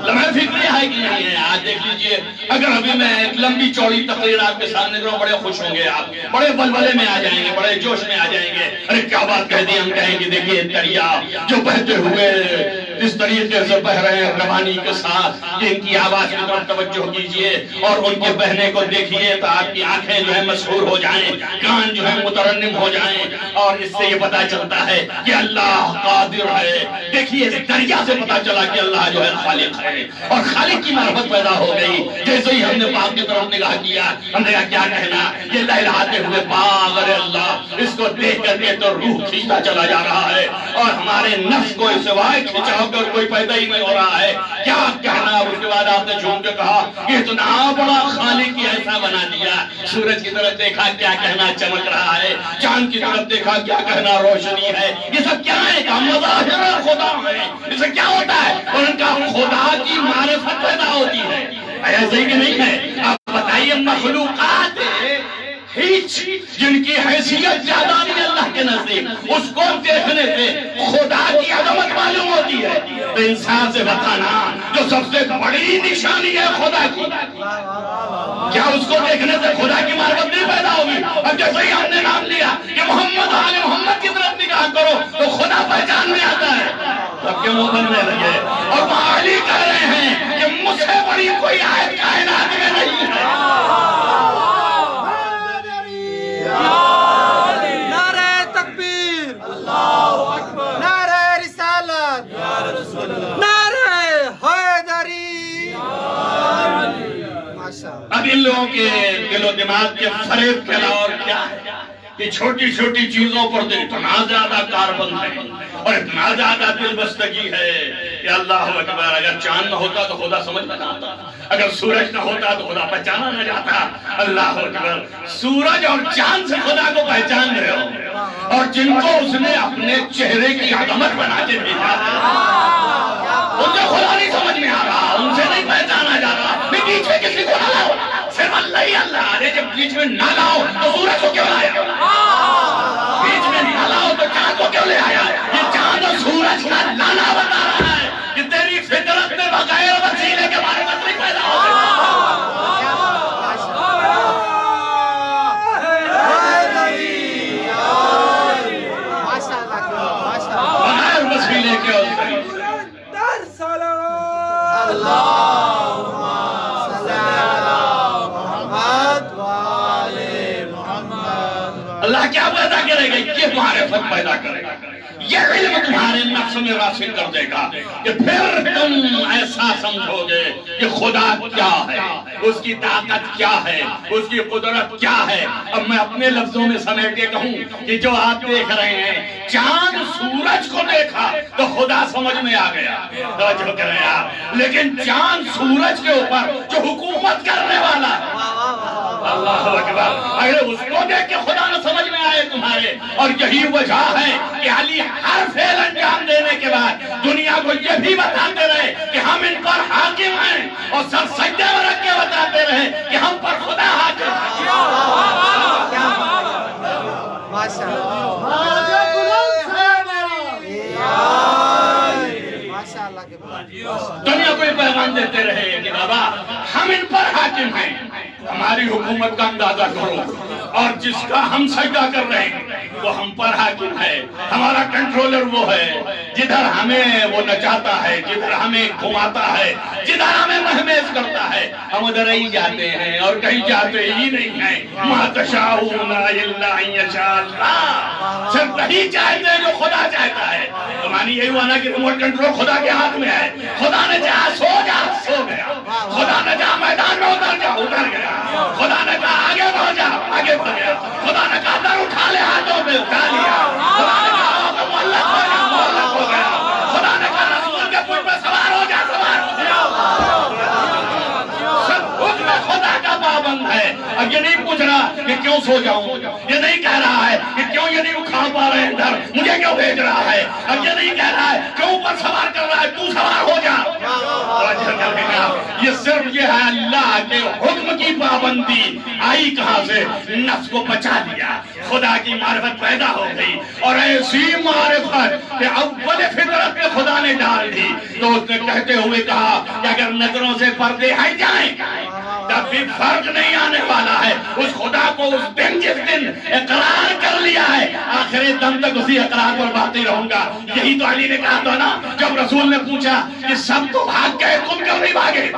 لمحہ فکری ہے کہ نہیں ہے؟ آج دیکھ لیجئے، اگر ابھی میں ایک لمبی چوڑی تقریر آپ کے سامنے کروں، بڑے خوش ہوں گے آپ، بڑے بلبلے میں آ جائیں گے، بڑے جوش میں آ جائیں گے. ارے کیا بات کہہ دی، ہم کہیں گے دیکھیے دریا جو بہتے ہوئے اس طریقے سے بہ رہے ہیں روانی کے ساتھ، کہ ان کی آواز کی طرف توجہ کیجئے اور ان کے بہنے کو دیکھیے تو آپ کی آنکھیں جو ہے مسحور ہو جائیں، کان جو ہے مترنم ہو جائیں، اور اس سے یہ پتا چلتا ہے کہ اللہ قادر ہے. دیکھیے دریا سے پتا چلا کہ اللہ جو ہے خالق ہے، اور خالق کی معرفت پیدا ہو گئی. جیسے ہی ہم نے باغ کی طرف نگاہ کیا، ہم نے کہا کیا کہنا، یہ لہلہاتے ہوئے باغ، ارے اللہ، اس کو دیکھ کر کے تو روح کھینچتا چلا جا رہا ہے، اور ہمارے نفس کو سوائے کھینچاؤ کر کوئی پیدا ہی نہیں ہو رہا ہے. کیا کہنا. اس کے بعد آپ نے جھوم کے کہا کہ اتنا بڑا خالق کی ایسا بنا دیا. سورج کی طرف دیکھا، کیا کہنا، چمک رہا ہے. چاند کی طرف دیکھا، کیا کہنا، روشنی ہے. یہ سب کیا ہے؟ کا مظاہر خدا ہے. اس سے کیا ہوتا ہے؟ ان کا خدا کی معرفت پیدا ہوتی ہے. ایسا ہی کہ نہیں ہے؟ آپ بتائیے، مخلوقات ہیچ جن کی حیثیت زیادہ نہیں اللہ کے نزدیک، اس کو دیکھنے سے خدا کی عظمت معلوم ہوتی ہے. تو انسان سے بتانا جو سب سے بڑی نشانی ہے خدا کی، کیا اس کو دیکھنے سے خدا کی معرفت نہیں پیدا ہوگی؟ اب جیسے ہی ہم نے نام لیا کہ محمد آل محمد کی طرف نگاہ کرو تو خدا پہچان میں آتا ہے. سب کے منہ بننے لگے، اور معالی کہہ رہے ہیں کہ مجھ سے بڑی کوئی آیت کائنات میں نہیں ہے. نعرہ تکبیر، اللہ اکبر، نعرہ رسالت، یا رسول اب ان لوگوں کے دل و دماغ کے فریب کے علاوہ اور کیا ہے کہ چھوٹی چھوٹی چیزوں پر تو اتنا زیادہ کاربن ہے اور اتنا زیادہ دل بستگی ہے کہ اللہ اکبر، اگر چاند نہ ہوتا تو خدا سمجھ نہ آتا، اگر سورج نہ ہوتا تو خدا پہچانا نہ جاتا۔ اللہ اکبر، سورج اور چاند سے خدا کو پہچان رہے ہو، اور جن کو اس نے اپنے چہرے کی عظمت بنا کے بھیجا ہے ان سے خدا نہیں سمجھ میں آ رہا، ان سے نہیں پہچانا جا رہا۔ بیچ میں کسی کو نہ لاؤ، صرف اللہ ہی اللہ۔ ارے جب بیچ میں نہ لاؤ تو سورج کو کیوں لایا؟ بیچ میں نہ لاؤ تو چاند کو کیوں لے آیا؟ یہ چاند اور سورج کا لانا بتا رہا ہے کہ تیری فطرت میں بغیر وسیلے کے بارے میں نہیں پیدا ہو گئی۔ بغیر وسیلے کے اللہ کیا پیدا کرے گا؟ یہ معرفت پیدا کرے گا، یہ علم تمہارے نفس میں راسخ کر دے گا کہ پھر تم ایسا سمجھو گے کہ خدا کیا ہے، اس کی طاقت کیا ہے، اس کی قدرت کیا ہے۔ اب میں اپنے لفظوں میں سمیٹ کے کہوں کہ جو آپ دیکھ رہے ہیں، چاند سورج کو دیکھا تو خدا سمجھ میں آ گیا، توجہ کریں آپ، لیکن چاند سورج کے اوپر جو حکومت کرنے والا، اللہ اکبر، اگر اس کو دیکھ کے خدا نہ سمجھ میں آئے تمہارے، اور یہی وجہ ہے کہ علی ہر فعل انجام دینے کے بعد دنیا کو یہ بھی بتاتے رہے کہ ہم ان پر حاکم ہیں، اور سر سجدے میں رکھ کے بتاتے رہے کہ ہم پر خدا حاکم ہے۔ دنیا کو یہ پیغام دیتے رہے کہ بابا ہم ان پر حاکم ہیں، ہماری حکومت کا اندازہ کرو، اور جس کا ہم سجدہ کر رہے ہیں وہ ہم پر حاکم ہے، ہمارا کنٹرولر وہ ہے، جدھر ہمیں وہ نچاتا ہے، جدھر ہمیں گھماتا ہے، جدھر ہمیں مہمیز کرتا ہے، ہم ادھر ہی جاتے ہیں اور کہیں جاتے ہی نہیں ہیں۔ مَا تَشَاءُونَ إِلَّا أَن يَشَاءَ اللَّهُ، صرف وہی چاہتے ہیں جو خدا چاہتا ہے۔ تو مانی یہی ہوا نا کہ ریموٹ کنٹرول خدا کے ہاتھ میں ہے، خدا نے چاہا سو جا، سو گیا، خدا نے چاہا میدان میں اتر جا، اتر گیا، خدا نے کہا آگے بڑھ جا، آگے بڑھ گیا، خدا نے کہا در اٹھا لے ہاتھوں میں، اٹھا لیا، خدا نے کہا تو معلق ہو گیا، معلق ہو گیا، خدا نے کہا رسول کے پل پہ سوار ہو جا، سوار ہو جا۔ سب حکم خدا کا پابند ہے۔ اب یہ نہیں پوچھ رہا کہ کیوں سو جاؤں، یہ نہیں کہہ رہا ہے کہ کیوں یہ نہیں اکھاڑ پا رہے ہیں ادھر، مجھے کیوں بھیج رہا ہے، اب یہ نہیں کہہ رہا ہے کیوں اوپر سوار کر رہا ہے، تو سوار ہو جا۔ یہ صرف یہ ہے اللہ کے حکم کی پابندی آئی کہاں سے؟ نفس کو بچا لیا، خدا کی معرفت پیدا ہو گئی، اور ایسی معرفت کہ اول فطرت میں خدا نے ڈال دی، تو اس نے کہتے ہوئے کہا کہ اگر نظروں سے پردے ہٹ جائیں تب بھی فرق نہیں آنے والا ہے۔ اس خدا کو اس دن جس دن اقرار کر لیا ہے، آخری دم تک اسی اقرار پر باقی رہوں گا۔ یہی تو علی نے کہا تھا نا جب رسول نے پوچھا کہ سب تو بھاگ گئے، تم کیوں نہیں بھاگے؟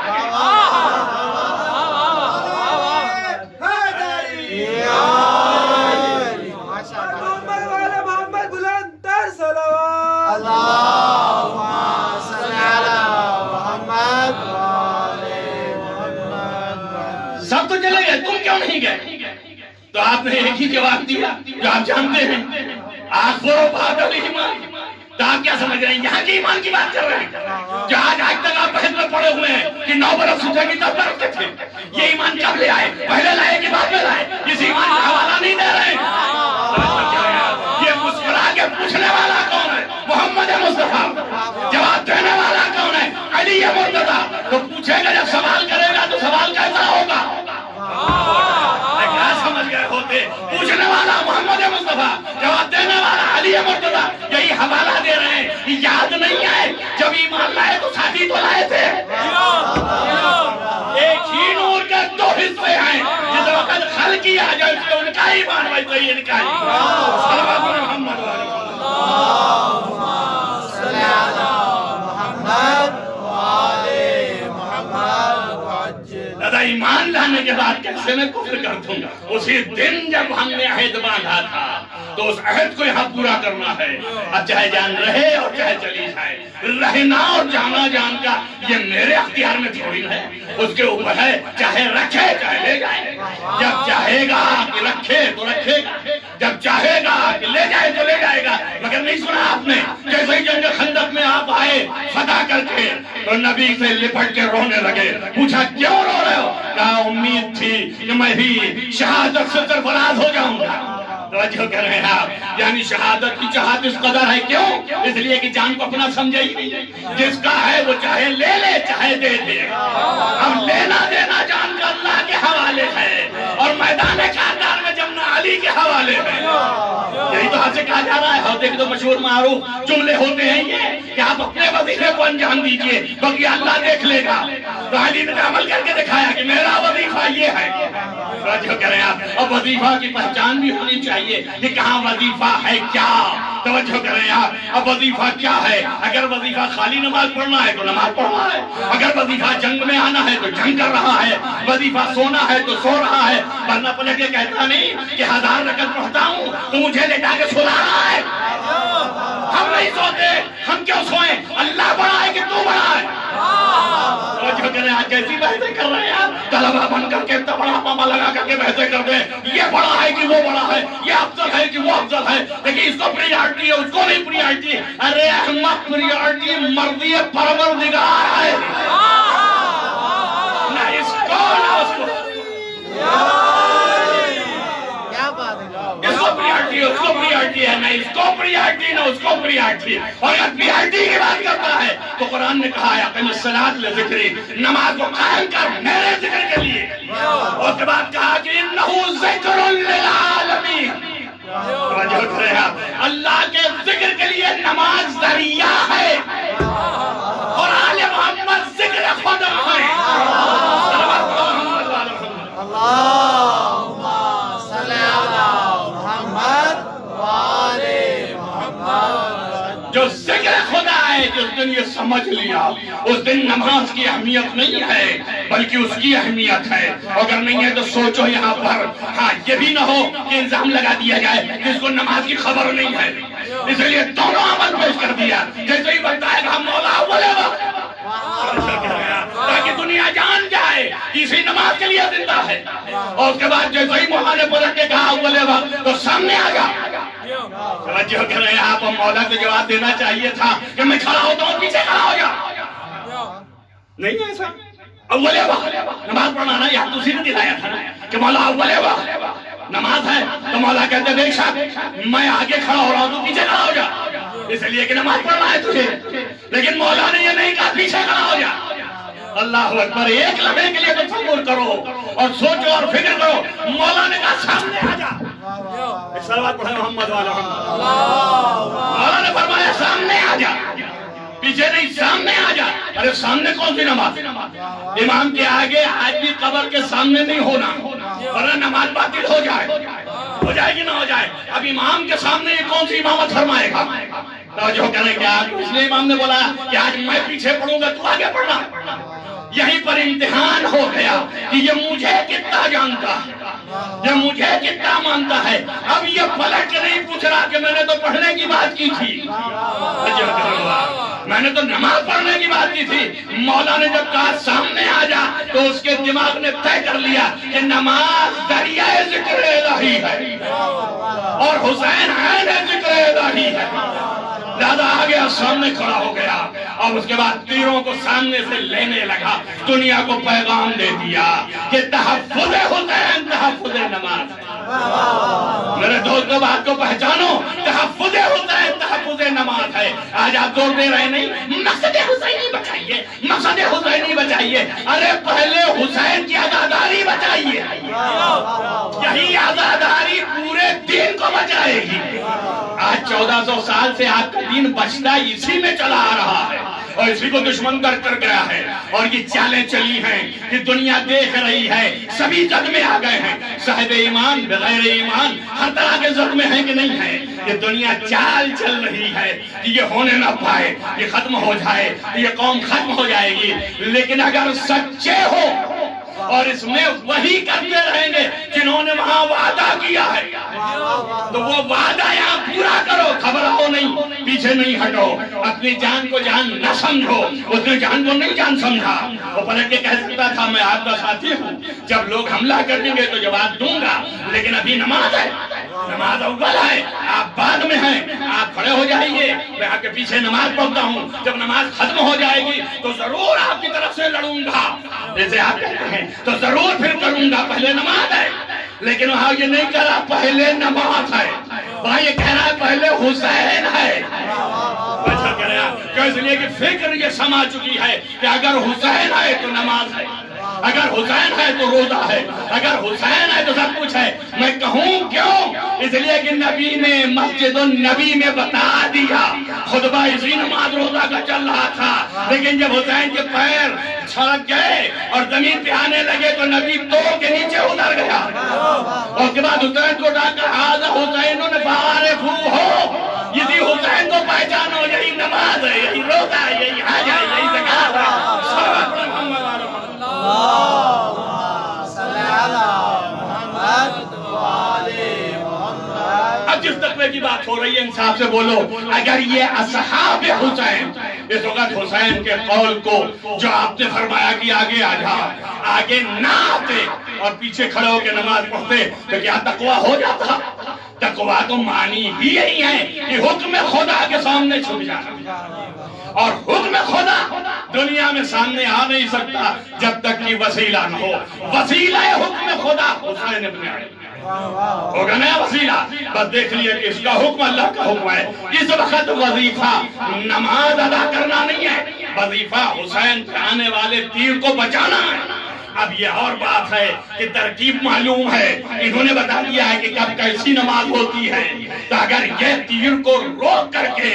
سب تو چلے گئے، تم کیوں نہیں گئے؟ تو آپ نے ایک ہی جواب دیا جو آپ جانتے ہیں، آخر و بعد الایمان۔ تو آپ کیا سمجھ رہے ہیں؟ یہاں کے ایمان کی بات کر رہے ہیں جو آج تک آپ بحث میں پڑے ہوئے ہیں کہ 9 برس سوچا کہ 10 برس کے تھے، یہ ایمان کب لے آئے؟ پہلے لائے کہ بعد میں لائے؟ اس ایمان کا حوالہ نہیں دے رہے۔ یہ مسکرا کے پوچھنے والا کون ہے؟ محمد مصطفیٰ۔ جواب دینے والا کون ہے؟ علی مرتضیٰ۔ تو پوچھے گا جب سوال کرے گا تو سوال کیسا ہوگا؟ کیا سمجھ گئے ہوتے؟ پوچھنے والا محمد مصطفیٰ، جواب دینے والا علی مرتضیٰ۔ یہی حوالہ دے رہے ہیں، یاد نہیں ہے جب ایمان لائے تو ساتھی تو لائے تھے۔ ایک ہی نور کے 2 حصے ہیں، جس وقت خلق کیا جائے اس کو ان کا ایمان ویسے ہی ان کا ایمان۔ صلوات محمد دادا ایمان لانے کے بعد کیسے میں کفر کر دوں گا؟ اسی دن جب ہم نے عہد باندھا تھا تو اس عہد کو یہاں پورا کرنا ہے. اب چاہے جان رہے اور چاہے چلی جائے، رہنا اور جانا جان کا یہ میرے اختیار میں تھوڑی ہے، اس کے اوپر ہے. چاہے رکھے چاہے لے جائے، جب چاہے گا کہ رکھے تو رکھے گا، جب چاہے گا کہ لے جائے تو لے جائے گا. مگر نہیں سنا آپ نے جیسے ہی جنگ خندق میں آپ آئے فتح کر کے تو نبی سے لپٹ کے رونے لگے. پوچھا کیوں رو رہے ہو؟ کہا امید تھی کہ میں بھی شہادت سے سرفراز ہو جاؤں گا. توجہ کر رہے ہیں آپ، یعنی شہادت کی چاہت اس قدر ہے. کیوں؟ اس لیے کہ جان کو اپنا سمجھے ہی نہیں. جس کا ہے وہ چاہے لے لے چاہے دے دے. اب لینا دینا جان کا اللہ کے حوالے ہے اور میدان کارنار میں جمنا علی کے حوالے ہے. یہی تو آپ سے کہا جا رہا ہے. اور دیکھ تو مشہور معروف جملے ہوتے ہیں یہ کہ آپ اپنے وظیفے کو انجام دیجئے باقی اللہ دیکھ لے گا. تو علی نے عمل کر کے دکھایا کہ میرا وظیفہ یہ ہے. توجہ کریں آپ. اب وظیفہ کی پہچان بھی ہونی چاہیے کہ کہاں وظیفہ ہے کیا. توجہ کریں آپ. اب وظیفہ کیا ہے؟ اگر وظیفہ خالی نماز پڑھنا ہے تو نماز پڑھنا ہے، اگر وظیفہ جنگ میں آنا ہے تو جنگ کر رہا ہے، وظیفہ سونا ہے تو سو رہا ہے. ورنہ پلٹ کے کہتا نہیں کہ 1000 رکعت پڑھتا ہوں تو مجھے لے جا کے سلا رہا ہے. ہم نہیں سوتے، ہم کیوں سوئیں؟ اللہ بڑا ہے کہ تو بڑا ہے. توجہ کریں آج کیسی بحثیں کر رہے ہیں آپ. طلبہ بن کر کے اتنا بڑا ماما لگا کر کے بحثیں کر دیں یہ بڑا ہے کہ وہ بڑا ہے، یہ افضل ہے کہ وہ افضل ہے. لیکن اس کو پریارٹی ہے اس کو نہیں پریارٹی. ارے احمد پریارٹی مرضی پروردگار ہے، نہ اس کو نہ اس کو. اس کو پریارٹی ہے اس کو پریارٹی ہے، نہ اس کو پریارٹی نہ اس کو پریارٹی. اور اگر پریارٹی کی بات کرتا ہے تو قرآن نے کہا ہے اقیم الصلاۃ لذکری، نماز کو قائم کر میرے ذکر کے لیے. اور اس کے بعد کہا کہ انہ ذکر للعالمین. توجہ کریں آپ. اللہ کے ذکر کے لیے نماز ذریعہ ہے اور آل محمد ذکر خدا ہے. اللہم صلی علی محمد وآل محمد. جو ذکر خدا ہے جس دن یہ سمجھ لیا اس دن نماز کی اہمیت نہیں ہے بلکہ اس کی اہمیت ہے. اگر نہیں ہے تو سوچو یہاں پر ہاں یہ بھی نہ ہو کہ الزام لگا دیا جائے جس کو نماز کی خبر نہیں ہے. اس لیے دونوں عمل پیش کر دیا. جیسے ہی بتائے گا مولا اول وقت تاکہ دنیا جان جائے اسی نماز کے لیے زندہ ہے. اور اس کے بعد جیسے ہی مولا نے پلٹ کے کہا اول وقت تو سامنے آ گیا. توجہ کریں آپ. مولا کو جواب دینا چاہیے تھا کہ میں کھڑا ہوتا ہوں پیچھے کھڑا ہو جا. نہیں ایسا. اول وقت نماز پڑھنا نا یہاں تسی نے دلایا تھا کہ مولا اول وقت نماز ہے تو مولا کہتے بے شک میں آگے کھڑا ہو رہا ہوں تو پیچھے کھڑا ہو جا. اس لیے کہ نماز پڑھنا ہے تجھے. لیکن مولا نے یہ نہیں کہا پیچھے کھڑا ہو جا. اللہ اکبر. ایک لمحے کے لیے تصور کرو اور سوچو اور فکر کرو. مولا نے کہا سامنے آ جا. ایک صلوات پڑھیں محمد والا. مولا نے فرمایا سامنے آ جا، پیچھے نہیں سامنے آ جا. ارے سامنے کون سی نماز؟ امام کے آگے آج بھی قبر کے سامنے نہیں ہونا ورنہ نماز باطل ہو جائے گی نہ ہو جائے. اب امام کے سامنے یہ کون سی امامت فرمائے گا؟ توجہ کریں کیا اس لیے امام نے بولا کہ آج میں پیچھے پڑھوں گا تو آگے پڑھنا. یہیں پر امتحان ہو گیا کہ یہ مجھے کتنا جانتا ہے، یہ مجھے کتنا مانتا ہے. اب یہ پلٹ کے نہیں پوچھ رہا کہ میں نے تو پڑھنے کی بات کی تھی، میں نے تو نماز پڑھنے کی بات کی تھی. مولا نے جب کہا سامنے آ جا تو اس کے دماغ نے طے کر لیا کہ نماز ذریعہ ذکر الہی ہے اور حسین عین ذکر الہی ہے. لہذا آ گیا سامنے کھڑا ہو گیا اور اس کے بعد تیروں کو سامنے سے لینے لگا. دنیا کو پیغام دے دیا کہ تحفظ حسین تحفظ نماز. میرے دوستوں بات کو پہچانو. تحفظ حسین تحفظ نماز ہے. آج آپ زور دے رہے نہیں مقصد حسینی بچائیے مقصد حسینی بچائیے. ارے پہلے حسین کی عزاداری بچائیے. یہی عزاداری پورے دین کو بچائے گی. آج 1400 سال سے آپ کا دین بچتا اسی میں چلا آ رہا ہے اور اسی کو دشمن کر گیا ہے. اور یہ چالیں چلی ہیں کہ دنیا دیکھ رہی ہے. سبھی زد میں آ گئے ہیں. صاحب ایمان بغیر ایمان ہر طرح کے زد میں ہیں کہ نہیں ہیں. یہ دنیا چال چل رہی ہے کہ یہ ہونے نہ پائے، یہ ختم ہو جائے، یہ قوم ختم ہو جائے گی. لیکن اگر سچے ہو اور اس میں وہی کرتے رہیں گے جنہوں نے وہاں وعدہ کیا ہے، تو وہ وعدہ یہاں پورا کرو، گھبراؤ نہیں، پیچھے نہیں ہٹو، اپنی جان کو جان نہ سمجھو۔ اس نے جان کو نہیں جان سمجھا، وہ پلٹ کے کہہ سکتا تھا میں آپ کا ساتھی ہوں، جب لوگ حملہ کریں گے تو جواب دوں گا، لیکن ابھی نماز ہے، نماز اول ہے، آپ بعد میں ہیں، آپ کھڑے ہو جائیے، میں آپ کے پیچھے نماز پڑھتا ہوں، جب نماز ختم ہو جائے گی تو ضرور آپ کی طرف سے لڑوں گا، جیسے آپ کہتے ہیں تو ضرور پھر کروں گا، پہلے نماز ہے۔ لیکن وہاں یہ نہیں کہہ رہا پہلے نماز ہے، وہاں یہ کہہ رہا ہے پہلے حسین ہے۔ اس لیے کہ فکر یہ سما چکی ہے کہ اگر حسین ہے تو نماز ہے، اگر حسین ہے تو روزہ ہے، اگر حسین ہے تو سب کچھ ہے۔ میں کہوں کیوں؟ اس لیے کہ نبی نے مسجد النبی میں بتا دیا، خطبہ اسی نماز روزہ کا چل رہا تھا، لیکن جب حسین کے پیر چھڑک گئے اور زمین پہ آنے لگے تو نبی تو کے نیچے اتر گیا، اور اس کے بعد حسین کو ڈاک کر ھذا حسین فعرفوہ، یہی حسین کو پہچانو، یہی نماز ہے، یہی روزہ ہے، یہی حج ہے، یہی زکات ہے۔ اب جس تقوی کی بات ہو رہی ہے انصاف سے بولو، اگر یہ اصحاب حسین اس وقت حسین کے قول کو جو آپ نے فرمایا کہ آگے آ جا، آگے نہ آتے اور پیچھے کھڑے ہو کے نماز پڑھتے تو کیا تقوی ہو جاتا؟ تقوی تو معنی ہی یہی ہے کہ حکم خدا کے سامنے چھپ جانا، اور حکم خدا دنیا میں سامنے آ نہیں سکتا جب تک کہ وسیلہ نہ ہو۔ وسیلہ حکم خدا حسین ابن علی ہوگا نیا وسیلہ، بس دیکھ لیا کہ اس کا حکم اللہ کا حکم ہے۔ اس وقت وظیفہ نماز ادا کرنا نہیں ہے، وظیفہ حسین پہ آنے والے تیر کو بچانا ہے۔ اب یہ اور بات ہے کہ ترکیب معلوم ہے، انہوں نے بتا دیا ہے کہ کب کیسی نماز ہوتی ہے، تو اگر یہ تیر کو روک کر کے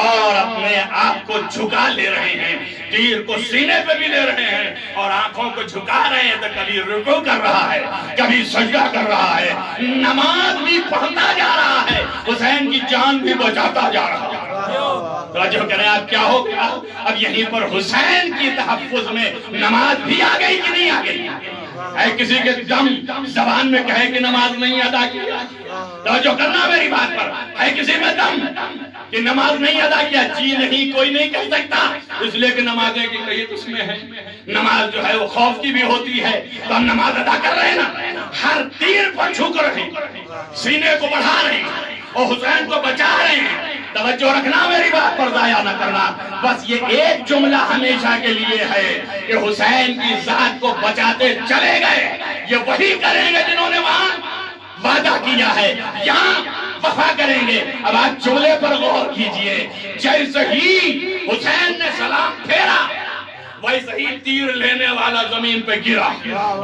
اور اپنے آپ کو جھکا لے رہے ہیں، تیر کو سینے پہ بھی لے رہے ہیں اور آنکھوں کو جھکا رہے ہیں، تو کبھی رکوع کر رہا ہے، کبھی سجدہ کر رہا ہے، نماز بھی پڑھتا جا رہا ہے، حسین کی جان بھی بچاتا جا رہا ہے۔ توجہ کریں، آپ کیا ہو گیا؟ اب یہیں پر حسین کی تحفظ میں نماز بھی آ گئی کہ نہیں آ گئی؟ ہے کسی کے دم زبان میں کہے کہ نماز نہیں ادا کیا؟ توجہ کرنا میری بات پر، ہے کسی میں دم کہ نماز نہیں ادا کیا؟ جی نہیں، کوئی نہیں کہہ سکتا، اس لیے کہ نمازیں کی کئی قسمیں ہیں، نماز جو ہے وہ خوف کی بھی ہوتی ہے، تو ہم نماز ادا کر رہے ہیں نا، ہر تیر پر جھک رہے ہیں، سینے کو بڑھا رہے ہیں اور حسین کو بچا رہے ہیں۔ توجہ رکھنا میری بات پر، ضائع نہ کرنا، بس یہ ایک جملہ ہمیشہ کے لیے ہے کہ حسین کی ذات کو بچاتے چلے گئے، یہ وہی کریں گے جنہوں نے وہاں وعدہ کیا ہے، یہاں وفا کریں گے۔ اب آپ جملے پر غور کیجئے، جیسے ہی حسین نے سلام پھیرا ویسے ہی تیر لینے والا زمین پہ گرا،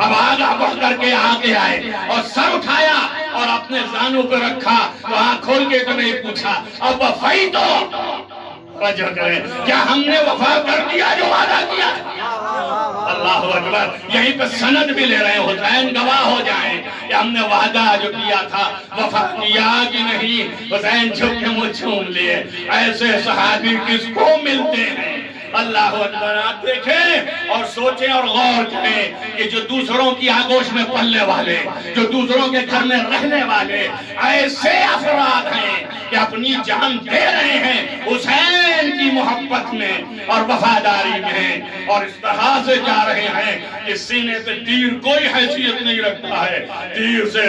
اب آگاہ بڑھ کر کے آگے آئے اور سر اٹھایا اور اپنے زانوں پہ رکھا، تو آنکھ کھول کے تو نہیں پوچھا اب وفائی تو وجہ کریں، کیا ہم نے وفا کر دیا جو وعدہ کیا؟ اللہ اکبر، یہیں پہ سند بھی لے رہے ہیں، حسین گواہ ہو جائیں کہ ہم نے وعدہ جو کیا تھا وفا کیا کہ نہیں۔ حسین جھک کے منہ چوم لیے، ایسے صحابی کس کو ملتے ہیں؟ اللہ اکبر، آپ دیکھیں اور سوچیں اور غور کریں کہ جو دوسروں کی آگوش میں پلنے والے، جو دوسروں کے گھر میں رہنے والے ایسے افراد ہیں کہ اپنی جان دے رہے ہیں حسین کی محبت میں اور وفاداری میں، اور اس طرح سے جا رہے ہیں کہ سینے پہ تیر کوئی حیثیت نہیں رکھتا ہے، تیر سے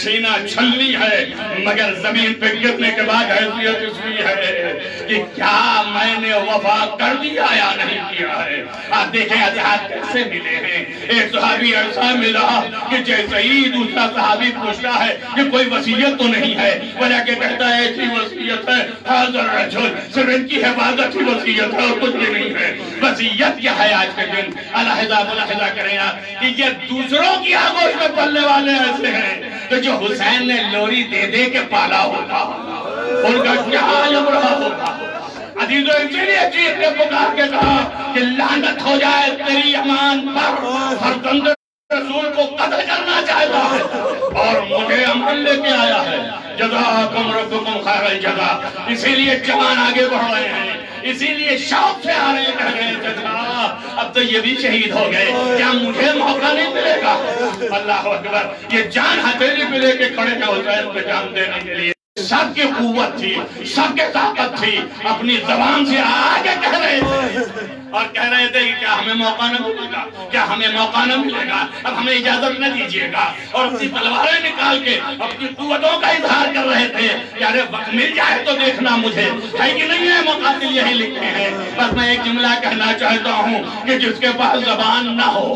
سینہ چھلنی ہے، مگر زمین پہ گرنے کے بعد حیثیت اس کی ہے کہ کیا میں نے وفا کر دیا یا نہیں کیا ہے۔ آپ دیکھیں اتحاد کیسے ملے ہیں، ایک صحابی ایسا ملا کہ جیسے ہی دوسرا صحابی پوچھتا ہے کہ کوئی وصیت تو نہیں ہے، وجہ کہ کہتا ہے ایسی وصیت ہے حاضر رجل، صرف ان کی حفاظت ہی وصیت ہے اور کچھ بھی نہیں ہے۔ وصیت کیا ہے آج کے دن؟ ملاحظہ کریں آپ کہ یہ دوسروں کی آگوش میں پلنے والے ایسے ہیں تو جو حسین نے لوری دے دے کے پالا ہوگا ان کا کیا عالم رہا ہوگا۔ عزیزو، اسی لیے چیخ کے پکار کے کہا کہ لعنت ہو جائے تیری امان پر، ہر بندہ رسول کو قتل کرنا چاہتا ہے اور مجھے امر لے کے آیا ہے، جزاکم ربکم خیر الجزا۔ اسی لیے جوان آگے بڑھ رہے ہیں، اسی لیے شوق سے آ رہے ہیں، کہہ رہے ہیں چچا اب تو یہ بھی شہید ہو گئے، کیا مجھے موقع نہیں ملے گا؟ اللہ اکبر، یہ جان ہتھیلی پہ لے کے کھڑے ہیں حسین پہ جان دینے کے لیے۔ سب کی قوت تھی، سب کی طاقت تھی، اپنی زبان سے آگے کہہ رہے تھے اور کہہ رہے تھے کہ کیا ہمیں موقع نہ ملے گا، کیا ہمیں موقع نہ ملے گا، اب ہمیں اجازت نہ دیجیے گا، اور اپنی تلواریں نکال کے اپنی قوتوں کا اظہار کر رہے تھے کہ ارے وقت مل جائے تو دیکھنا مجھے ہے کہ نہیں ہے۔ مقاتل یہی لکھتے ہیں، بس میں ایک جملہ کہنا چاہتا ہوں کہ جس کے پاس زبان نہ ہو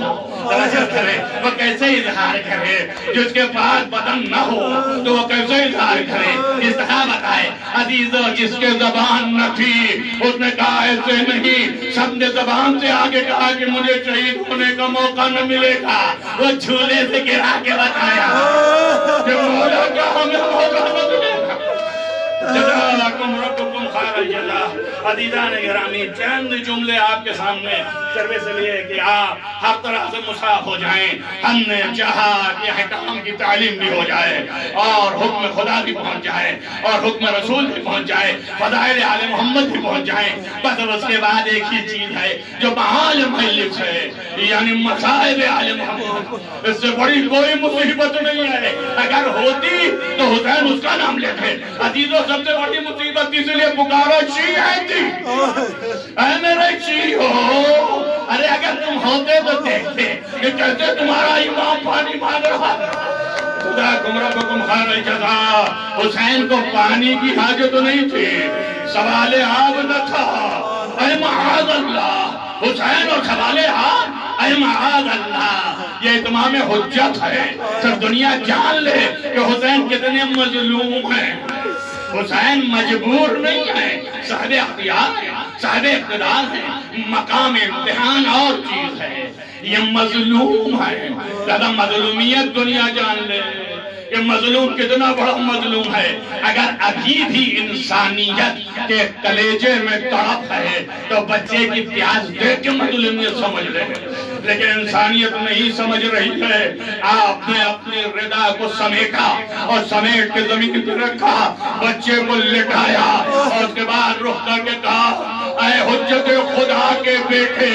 توجہ کرے وہ کیسے اظہار کرے، جس کے پاس بدن نہ ہو تو وہ کیسے اظہار کرے۔ اس طرح بتائے عزیزو، جس کے زبان نہ تھی اس نے کہا ایسے نہیں، سب نے زبان سے آگے کہا کہ مجھے شہید ہونے کا موقع نہ ملے گا، وہ جھولے سے گرا کے بتایا کہ مولا کیا ہمیں موقع نہ ملے گا۔ جزاکم ربکم خیر الجزا۔ عزیزان گرامی، چند جملے آپ کے سامنے سروے سے لیے کہ آپ ہر طرح سے مصاف ہو جائیں۔ ہم نے چاہا کہ احکام کی تعلیم بھی ہو جائے اور حکم خدا بھی پہنچ جائے اور حکم رسول بھی پہنچ جائے، فضائل آل محمد بھی پہنچ جائیں، بس اس کے بعد ایک ہی چیز ہے جو معال مؤلف ہے، یعنی مصائب آل محمد۔ اس سے بڑی کوئی مصیبت نہیں ہے، اگر ہوتی تو حسین اس کا نام لیتے۔ عزیزوں، سب سے بڑی مصیبت اس لیے پکارا شیعہ تھی، اے میرے شیعہ، ارے اگر تم ہوتے تو دیکھتے کہ کیسے تمہارا امام پانی مانگ رہا۔ جزاکم ربکم خیر الجزا۔ حسین کو پانی کی حاجت نہیں تھی، سوال آب نہ تھا، اے معاذ اللہ۔ حسین اور سوال آب، اے معاذ اللہ، یہ اتمام حجت ہے، سب دنیا جان لے کہ حسین کتنے مظلوم ہیں۔ حسین مجبور نہیں ہے، صاحب اختیار ہے، صاحب اقتدار ہے، مقام امتحان اور چیز ہے، یہ مظلوم ہے۔ زیادہ مظلومیت دنیا جان لے کہ مظلوم کتنا بڑا مظلوم ہے۔ اگر ابھی بھی انسانیت کے کلیجے میں تڑپ ہے تو بچے کی پیاس دیکھ کے مظلومیت سمجھ رہے ہیں، لیکن انسانیت نہیں سمجھ رہی ہے۔ آپ نے اپنی رضا کو سمیٹا اور سمیٹ کے زمین پہ رکھا، بچے کو لٹایا اور اس کے بعد رخ کر کے کہا اے حجت خدا کے بیٹے،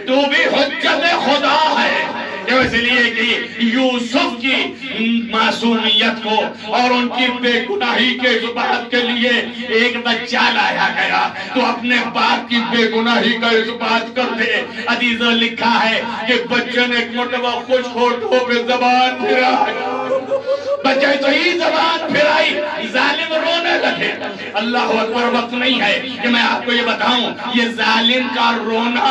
تو بھی حجت خدا ہے۔ اس لیے کہ یوسف کی معصومیت کو اور ان کی بے گناہی کے اثبات کے لیے ایک بچہ لایا گیا، تو اپنے باپ کی بے گناہی کا اثبات کر دے۔ عزیزوں، لکھا ہے کہ بچے نے ایک مرتبہ خوش ہوٹوں پہ زبان پھرائی، بچے تو ہی زبان پھرائی، ظالم رونے لگے۔ اللہ اکبر، وقت نہیں ہے کہ میں آپ کو یہ بتاؤں، یہ ظالم کا رونا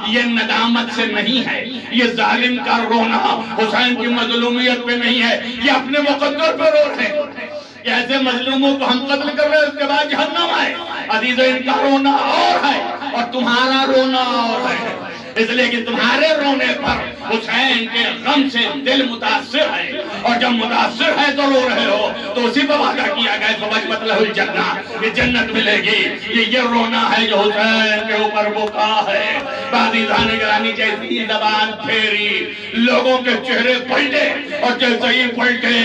یہ ندامت سے نہیں ہے، یہ ظالم کا رونا حسین کی مظلومیت پہ نہیں ہے، یہ اپنے مقدر پہ رو رہے ہیں کہ ایسے مظلوموں کو ہم قتل کر رہے ہیں، اس کے بعد جہنم آئے۔ عزیزو، ان کا رونا اور ہے اور تمہارا رونا اور ہے، اس لیے کہ تمہارے رونے پر حسین کے غم سے دل متاثر ہے، اور جب متاثر ہے تو رو رہے ہو تو اسی پر وعدہ کیا گیا فوجبت لہ الجنہ، کہ جنت ملے گی۔ یہ رونا ہے جو حسین کے اوپر بکا ہے۔ عزیزان گرامی، جیسے ہی زبان پھیری لوگوں کے چہرے پلٹے، اور جیسے ہی پلٹے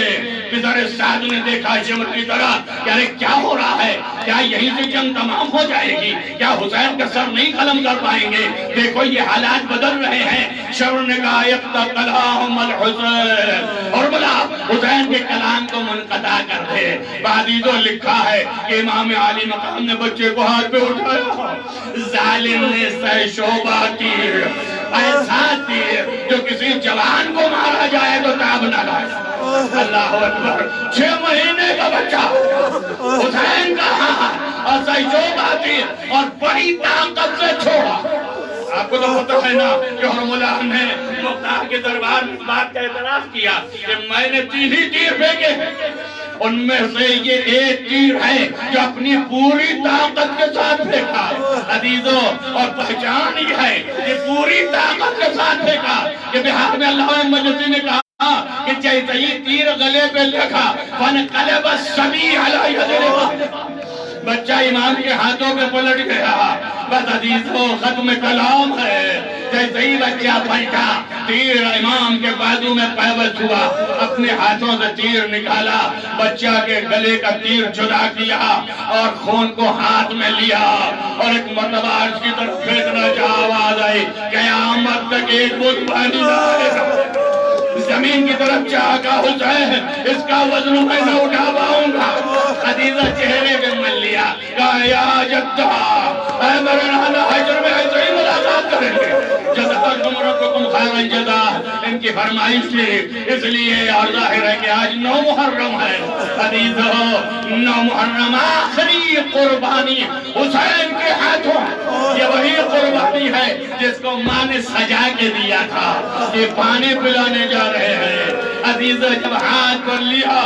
پدر سعد نے دیکھا شمر کی طرح کہ ارے کیا ہو رہا ہے، کیا یہیں سے جنگ تمام ہو جائے گی، کیا حسین کا سر نہیں قلم کر پائیں گے؟ دیکھو یہ حالات بدل رہے ہیں۔ شمر نے کہا یقطع کلام الحسین، اور بلا حسین کے کلام کو منقطع کر دے۔ عزیزو، لکھا ہے کہ امام عالی مقام نے بچے کو ہاتھ پہ اٹھایا، ظالم نے سہ شعبہ تیر، ایسا تیر جو کسی جوان کو مارا جائے تو تاب نہ لائے۔ اللہ اکبر، 6 مہینے کا بچہ حسین کا ہاتھ اور سہ شعبہ تیر اور بڑی طاقت سے چھوڑا۔ آپ کو تو پتہ ہے نا کہ حرم اللہ نے مختار کے دربار میں بات کا اعتراف کیا کہ میں نے 3 ہی تیر پھینکے، ان میں سے یہ ایک تیر ہے جو اپنی پوری طاقت کے ساتھ پھینکا۔ عزیزو، اور پہچان یہ ہے کہ پوری طاقت کے ساتھ پھینکا کہ بہار میں اللہ مجلسی نے کہا کہ جیسے ہی تیر گلے پہ لکھا فَانْقَلَبَ الصَّبِيُّ عَلَىٰ يَدِهِ، بچہ امام کے ہاتھوں پہ پلٹ گیا۔ بس عزیزو، ختم کلام ہے۔ جیسے ہی بچہ پلٹا تیر امام کے بازو میں پیوست ہوا، اپنے ہاتھوں سے تیر نکالا، بچہ کے گلے کا تیر جدا کیا اور خون کو ہاتھ میں لیا اور ایک مرتبہ عرش کی طرف پھینکنا چاہا، آواز آئی قیامت تک ایک بت پانی نہ آئے گا۔ زمین کی طرف چاہا کہ حسین اس کا وزن میں نہ اٹھا پاؤں گا۔ خدیجہ چہرے پہ مل لیا، کہا یا جدہ اے میرے نانا حجر میں ایسے ہی ملاقات کریں گے، جزاکم ربکم خیر الجزا۔ ان کی فرمائش تھی، اس لیے اور ظاہر ہے کہ آج 9 محرم ہے۔ خدیجہ 9 محرم آخری قربانی حسین کے ہاتھوں، یہ وہی قربانی ہے جس کو ماں نے سجا کے دیا تھا کہ پانی پلانے جا رہے ہیں۔ عزیزہ جب ہاتھ پر لیا،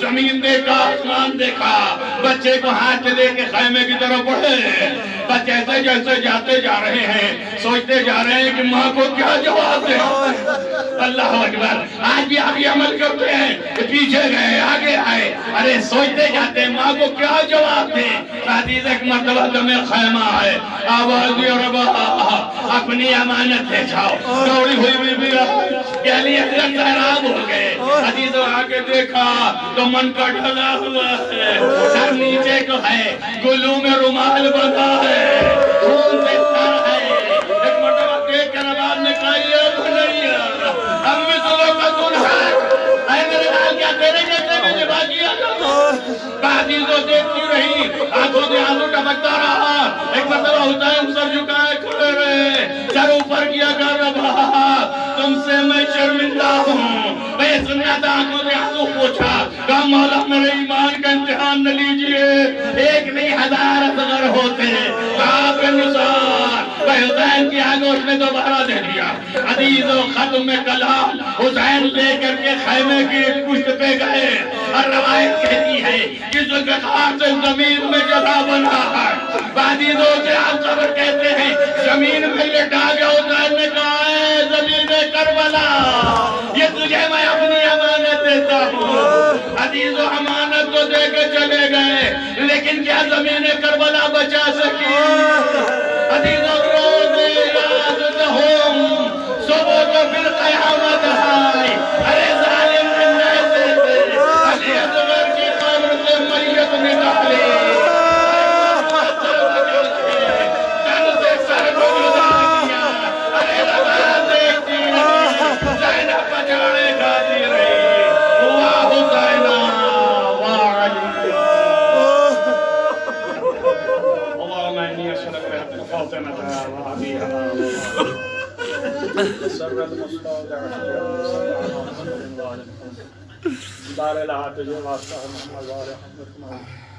زمین دیکھا، آسمان دیکھا، بچے کو ہاتھ لے کے خیمے کی طرف بڑھے، بچے جیسے جیسے جاتے جا رہے ہیں سوچتے جا رہے ہیں کہ ماں کو کیا جواب دیں۔ اللہ اکبر، آج بھی آپ یہ عمل کرتے ہیں کہ پیچھے گئے آگے آئے، ارے سوچتے جاتے ہیں ماں کو کیا جواب دیں۔ عزیزہ ایک مرتبہ تمہیں خیمہ ہے، آواز دی اور اپنی امانت لے جاؤ، دوڑی ہوئی بھی کہہ لیا سیراب ہو گئے۔ عزیزوں آگے دیکھا تو من کا ڈھلا ہوا ہے، سر نیچے کو ہے، گلوں میں رومال بندھا ہے، خون سے تر ہے۔ ایک مرتبہ دیکھ کر آواز نے کہا یا بنیا امی سلو کا دلہا، اے میرے لال کیا تیرے جیسے میں نبھا کیا تھا؟ عزیزوں دیکھتی رہی، آنکھوں سے آنسو ٹپکتا رہا۔ ایک مرتبہ حسین سر جھکائے کھڑے رہے، سر اوپر کیا کر رہا، تم سے میں شرمندہ ہوں۔ میں سننا تھا، آنکھوں سے آنسو پوچھا، کہا مولا میرے ایمان کا امتحان نہ لیجئے، 1 نہیں 1000 اصغر ہوتے، آپ کے نثار۔ حسین کی آگوش میں دوبارہ دے دیا۔ عزیزوں ختم میں کلام حسین لے کر کے خیمے کی پشت پہ گئے، اور روایت کہتی ہے کہ ذوالفقار سے زمین میں جگہ بنا ہے۔ عزیزوں سے آپ قبر کہتے ہیں، زمین میں لٹا گیا۔ حسین نے کہا اے زمین کربلا، یہ تجھے میں اپنی امانت دیتا ہوں۔ عزیزوں امانت تو دے کے چلے گئے، لیکن کیا زمین کربلا بچا سکی؟ عزیزوں روز یاد ہوں صبح کو پھر قیامت آئی، ارے ظالم نے دیتے علی اصغر کی قبر سے میت نکالی، تن سے سر کو جدا کیا، ارے لگا دیکھتی زینب پچاڑے کھاتی رہی، واہ حسینہ واہ علی۔ اللهم إني أسألك بحق فاطمة وأبيها سر المستودع صلى الله عليه وسلم دار العهد واسطة محمد وآل محمد